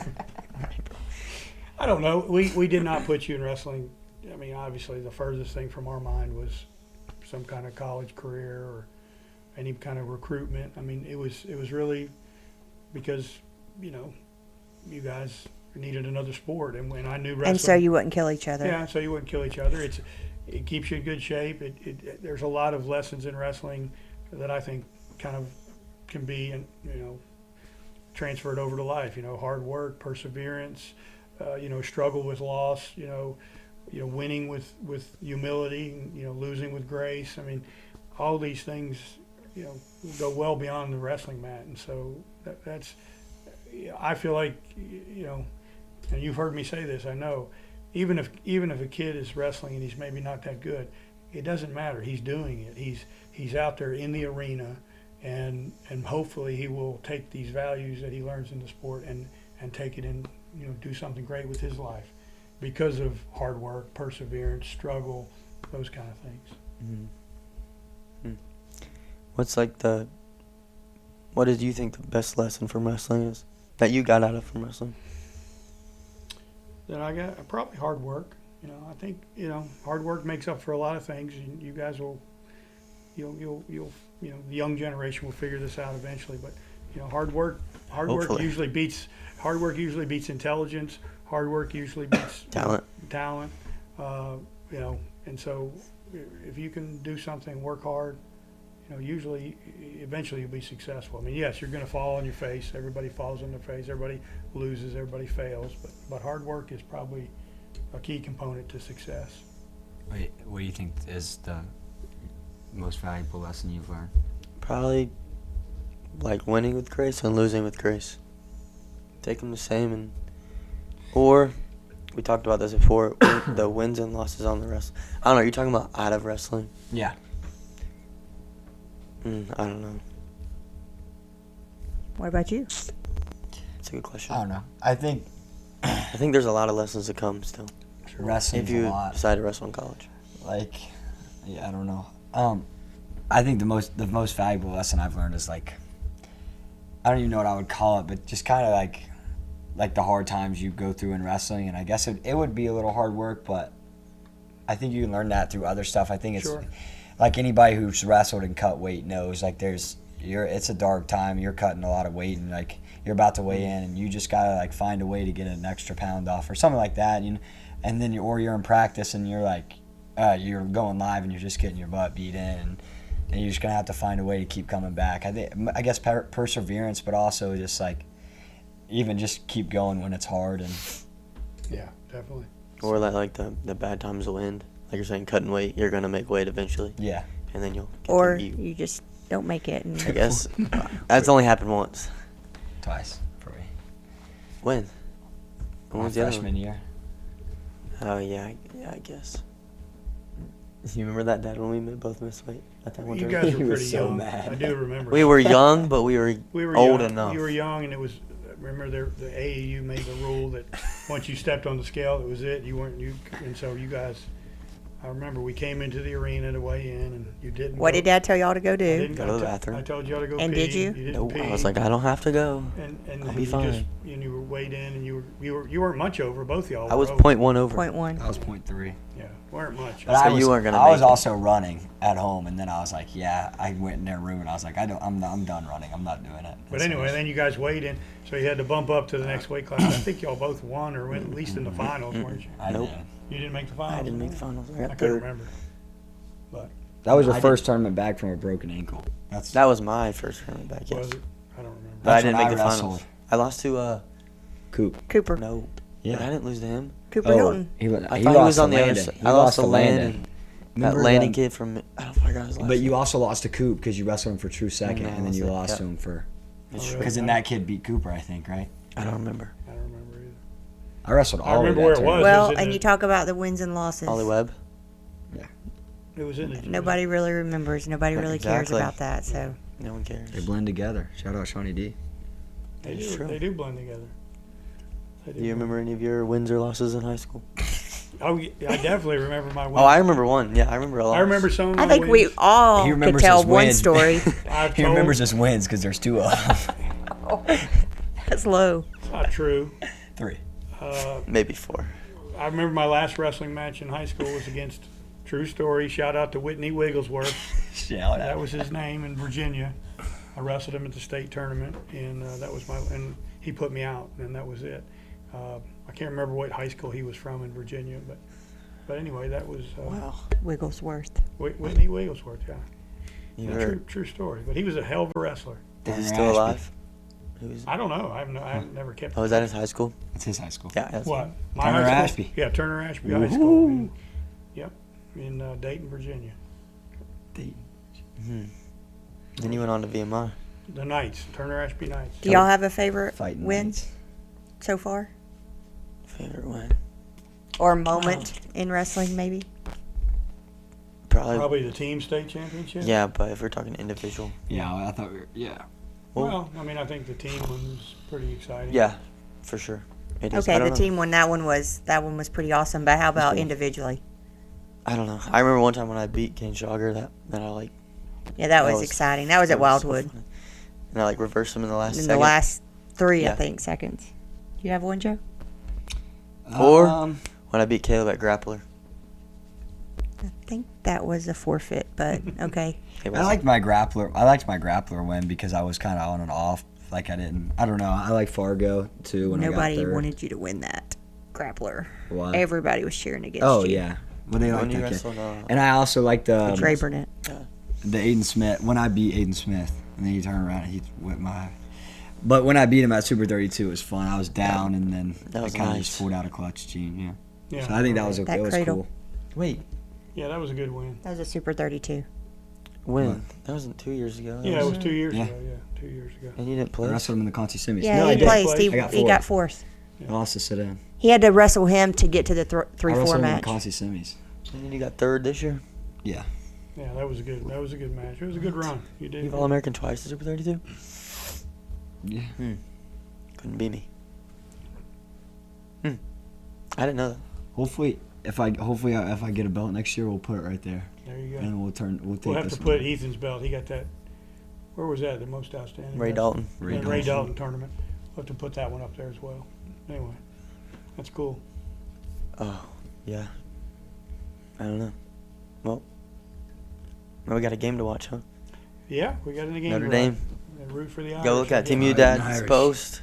D: I don't know. We did not put you in wrestling. I mean, obviously, the furthest thing from our mind was some kind of college career or any kind of recruitment. I mean, it was really because, you know, you guys needed another sport, and when I knew wrestling,
C: And so you wouldn't kill each other.
D: yeah, so you wouldn't kill each other. It keeps you in good shape. There's a lot of lessons in wrestling that I think kind of can be, you know, transferred over to life. You know, hard work, perseverance. You know, struggle with loss. You know, winning with humility. You know, losing with grace. I mean, all these things, you know, go well beyond the wrestling mat, and so that's. I feel like, you know, and you've heard me say this. I know. Even if a kid is wrestling and he's maybe not that good, it doesn't matter. He's doing it. He's out there in the arena, and hopefully he will take these values that he learns in the sport and take it in, you know, do something great with his life because of hard work, perseverance, struggle, those kind of things.
B: What's like what did you think the best lesson from wrestling is that you got out of from wrestling?
D: Then I got probably hard work. You know, I think, you know, hard work makes up for a lot of things. You guys will, you'll you know, the young generation will figure this out eventually. But, you know, hard work
B: Hopefully.
D: usually beats intelligence. Hard work usually beats
B: Talent.
D: Talent. You know, and so if you can do something, work hard, usually, eventually you'll be successful. I mean, yes, you're going to fall on your face. Everybody falls on their face. Everybody loses. Everybody fails. But hard work is probably a key component to success.
A: Wait, what do you think is the most valuable lesson you've learned?
B: Probably like winning with grace and losing with grace. Take them the same, or we talked about this before. The wins and losses on the wrestling. I don't know. You're talking about out of wrestling.
A: Yeah.
B: I don't know.
C: What about you?
B: It's a good question.
A: I don't know. I think
B: I think there's a lot of lessons to come still.
A: wrestling's
B: If you
A: a lot.
B: decide to wrestle in college.
A: Like, yeah, I don't know. I think the most valuable lesson I've learned is like, I don't even know what I would call it, but just kind of like the hard times you go through in wrestling. And I guess it would be a little hard work, but I think you can learn that through other stuff. I think it's
D: Sure.
A: like anybody who's wrestled and cut weight knows, like it's a dark time. You're cutting a lot of weight and like you're about to weigh in and you just gotta like find a way to get an extra pound off or something like that. And then you're in practice and you're like, you're going live and you're just getting your butt beat in, and you're just gonna have to find a way to keep coming back. I guess perseverance, but also just like even just keep going when it's hard. And
D: Yeah, definitely.
B: Or like the bad times will end. Like you're saying, cutting weight, you're gonna make weight eventually,
A: yeah,
B: and then you'll get
C: Or
B: to eat.
C: you just don't make it. And
B: I guess that's only happened once.
A: twice for me.
B: When? When
A: My
B: was the other
A: freshman year.
B: one? Oh yeah, I guess. You remember that, Dad, when we both missed weight at that one
D: You
B: tournament?
D: guys were
A: He was
D: pretty
A: so
D: young.
A: mad.
D: I do remember.
B: We were young, but we were old
D: young.
B: enough.
D: You were young, and it was. Remember, the AAU made the rule that once you stepped on the scale, that was it. And so you guys. I remember we came into the arena to weigh in, and you didn't.
C: what
D: go.
C: did Dad tell y'all to go
D: I
C: do?
D: didn't
B: Go to the
D: I
B: bathroom.
D: I told y'all to go
C: And
D: pee.
C: did you?
D: You didn't
B: Nope.
D: pee.
B: I was like, I don't have to go.
D: and
B: I'll be
D: you
B: fine.
D: and you were weighed in, and you weren't much over. Both of y'all.
B: I was
D: were over.
B: 0.1 over.
C: 0.1.
A: I was 0.3.
D: Yeah, weren't much.
A: But
B: So
A: I was,
B: you weren't gonna
A: I was
B: make it.
A: also running at home, and then I was like, yeah, I went in their room, and I was like, I'm done running. I'm not doing it.
D: But anyway, then you guys weighed in, so you had to bump up to the next weight class. I think y'all both won or went at least in the finals, weren't you?
A: I
B: Nope.
A: did.
D: You didn't make the finals.
B: I didn't make the finals. I
D: I
B: got
D: couldn't
B: third.
D: remember.
A: That was
B: I
A: the
B: did-
A: first tournament back from a broken ankle.
B: That was my first tournament back. Yes.
D: Was it? I don't remember.
B: But I
A: That's
B: didn't
A: when
B: make the
A: I
B: finals.
A: wrestled.
B: I lost to
A: Coop.
C: Cooper.
B: no.
A: Yeah.
B: But I didn't lose to him.
C: Cooper Hilton.
A: he
B: I
A: lost
B: thought he was
A: to
B: on the other
A: Landon.
B: side.
A: He
B: I
A: lost to
B: Landon.
A: Landon.
B: That
A: Remember
B: Landon
A: that-
B: kid from I don't forgot his last
A: But you
B: name.
A: also lost to Coop because you wrestled him for true second,
B: No,
A: and then you
B: that's it,
A: lost to
B: yeah.
A: him for
B: It's
D: Oh,
B: true.
A: because then that kid beat Cooper, I think, right?
B: I don't remember.
D: I don't remember either.
A: I wrestled
D: I
A: all
D: remember
A: of
D: where
A: that
D: it was.
A: tournament.
C: Well,
D: in
C: and
D: the-
C: you talk about the wins and losses.
B: Ollie Webb.
D: It was in the.
C: Nobody really remembers. Nobody really cares
B: Exactly.
C: about that. So
B: No one cares.
A: They blend together. Shout out Shawnee D.
D: They
B: It's
D: do.
B: true.
D: They do blend together. They
B: Do you remember any of your wins or losses in high school?
D: Oh, yeah, I definitely remember my wins.
B: Oh, I remember one. Yeah, I remember a lot.
D: I remember some of my
C: I think
D: wins.
C: we all
A: He
C: could
A: remembers
C: tell
A: his
C: one
A: wins.
C: story.
D: I've
A: He
D: told-
A: remembers his wins because there's two of them.
C: That's low.
D: It's not true.
A: 3.
B: Maybe 4.
D: I remember my last wrestling match in high school was against, true story, shout out to Whitney Wigglesworth.
A: Shout
D: That
A: out.
D: was his name in Virginia. I wrestled him at the state tournament, and that was and he put me out, and that was it. I can't remember what high school he was from in Virginia, but anyway, that was
B: Wow.
C: Wigglesworth.
D: Whitney Wigglesworth, yeah.
B: You
D: Yeah,
B: were,
D: true story. But he was a hell of a wrestler.
B: is he
A: Turner
B: still
A: Ashby.
B: alive? Who's?
D: I don't know. I've never kept.
B: Oh, is that his high school?
A: It's his high school.
B: Yeah. That's
D: What? My
A: Turner
D: high school?
A: Ashby.
D: Yeah, Turner Ashby High School. Yep, in Dayton, Virginia.
B: Hmm. Then you went on to VMI.
D: The Knights, Turner Ashby Knights.
C: Do y'all have a favorite
A: Fighting
C: wins so far,
B: Favorite win?
C: or moment in wrestling? Maybe.
D: Probably the team state championship.
B: Yeah, but if we're talking individual.
A: Yeah, I thought we were. Yeah.
D: Well, I mean, I think the team one was pretty exciting.
B: Yeah, for sure. It is.
C: Okay,
B: I
C: the
B: don't know.
C: team one. That one was pretty awesome. But how about
B: cool.
C: individually?
B: I don't know. I remember one time when I beat Kane Shogger that I like.
C: Yeah, that
B: That
C: was
B: was-
C: exciting. That was at
B: so
C: Wildwood
B: funny. And I like reversed him in the last
C: in
B: second.
C: the last 3, I
B: Yeah.
C: think, seconds. You have one, Joe?
B: Or- When I beat Caleb at Grappler.
C: I think that was a forfeit, but okay.
B: It
A: I
B: was-
A: liked my grappler. I liked my grappler win because I was kind of on and off. Like I don't know. I like Fargo too. When
C: Nobody
A: I got third.
C: wanted you to win that grappler.
A: Why?
C: Everybody was cheering against
A: Oh
C: you.
A: yeah. Well, they
B: When
A: like
B: you
A: that kid.
B: wrestled,
A: And I also liked
C: Draper net.
A: the Aiden Smith, when I beat Aiden Smith, and then he turned around and he whipped my. But when I beat him at Super 32, it was fun. I was down, and then
B: That
A: I
B: was
A: kind of
B: nice.
A: just pulled out a clutch, Gene. Yeah.
D: Yeah.
A: So I think that was
C: That
A: it was
C: cradle.
A: cool.
B: Wait,
D: Yeah, that was a good win.
C: That was a Super 32.
B: when?
A: What?
B: That wasn't 2 years ago. That
D: Yeah, it was 2 years
A: Yeah.
D: ago. Yeah, 2 years ago.
B: And you didn't
A: I
B: play?
A: wrestled him in the Conti semis.
C: Yeah,
A: no, I
C: he
A: did.
C: placed.
D: I
A: got
C: He got fourth.
A: I lost to sit in.
C: He had to wrestle him to get to the 3-4
A: I wrestled him in the
C: match.
A: Conti semis.
B: And then you got third this year?
A: Yeah.
D: Yeah, that was a good match. It was a good run. You did.
B: You've All-American twice at Super 32?
A: Yeah.
B: Couldn't beat me. I didn't know that.
A: Hopefully, if I get a belt next year, we'll put it right there,
D: There you go.
A: and we'll take
D: We'll have
A: this
D: to put
A: one.
D: Ethan's belt. He got that. Where was that? The most outstanding.
B: Ray
D: belt?
B: Dalton.
A: Ray
D: Yeah, Ray
A: Dalton.
D: Dalton tournament. We'll have to put that one up there as well. Anyway, that's cool.
B: Oh, yeah. I don't know. Well, now we got a game to watch, huh?
D: Yeah, we got in the game.
B: Notre
D: to
B: Dame.
D: watch. And root for the Irish.
B: Go look at
D: again.
B: Team U
A: Irish.
B: Dad's post.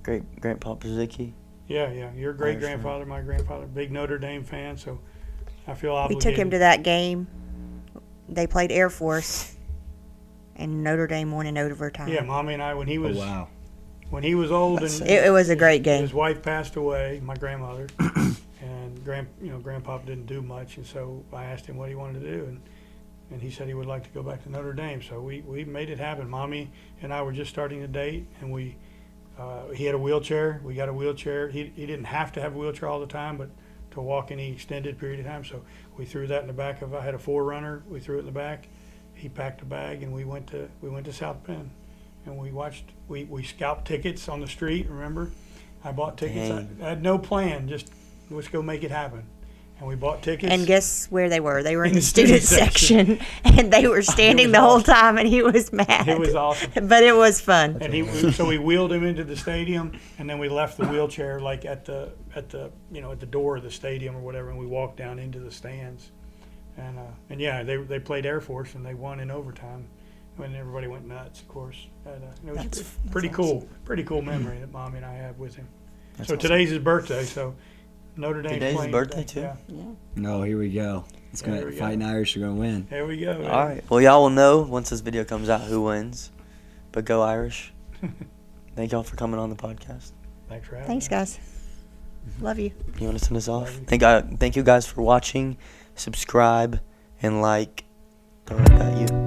B: Great Grandpa Pazicki.
D: Yeah, your great
B: Irish fan.
D: grandfather, my grandfather, big Notre Dame fan. So I feel
C: We
D: obligated.
C: took him to that game. They played Air Force, and Notre Dame won in overtime.
D: Yeah, Mommy and I when he
A: Oh,
D: was
A: wow.
D: old
B: That's
D: and
C: It was a great game.
D: his wife passed away, my grandmother, and Grandpa didn't do much, and so I asked him what he wanted to do, and he said he would like to go back to Notre Dame. So we made it happen. Mommy and I were just starting to date, and he had a wheelchair. We got a wheelchair. He didn't have to have a wheelchair all the time, but to walk any extended period of time. So we threw that in the back of. I had a 4Runner. We threw it in the back. He packed a bag, and we went to South Bend, and we watched. We scalped tickets on the street. Remember, I bought tickets.
B: Dang.
D: I had no plan. Just let's go make it happen, and we bought tickets.
C: And guess where they were? They were in
D: In
C: the
D: the
C: student
D: student
C: section, and they were standing
D: was
C: the whole
D: awesome.
C: time, and he was mad.
D: It was awesome.
C: But it was fun.
D: And so we wheeled him into the stadium, and then we left the wheelchair like at the door of the stadium or whatever, and we walked down into the stands, and yeah, they played Air Force and they won in overtime, when everybody went nuts, of course. And, it was
B: That's
D: pretty
B: awesome.
D: cool memory that Mommy and I have with him.
B: That's
D: So
B: awesome.
D: today's his birthday, so Notre Dame's
B: Today's his
D: playing
B: birthday,
D: today.
B: too?
D: Yeah.
A: No, here we go.
D: There we go.
A: Fighting Irish are gonna win.
D: There we go.
B: All right. Well, y'all will know once this video comes out who wins. But go Irish. Thank y'all for coming on the podcast.
D: Thanks for having
C: Thanks,
D: me.
C: guys. Love you.
B: You want to send us off?
D: Love you.
B: Thank you guys for watching. Subscribe and like. Don't know about you.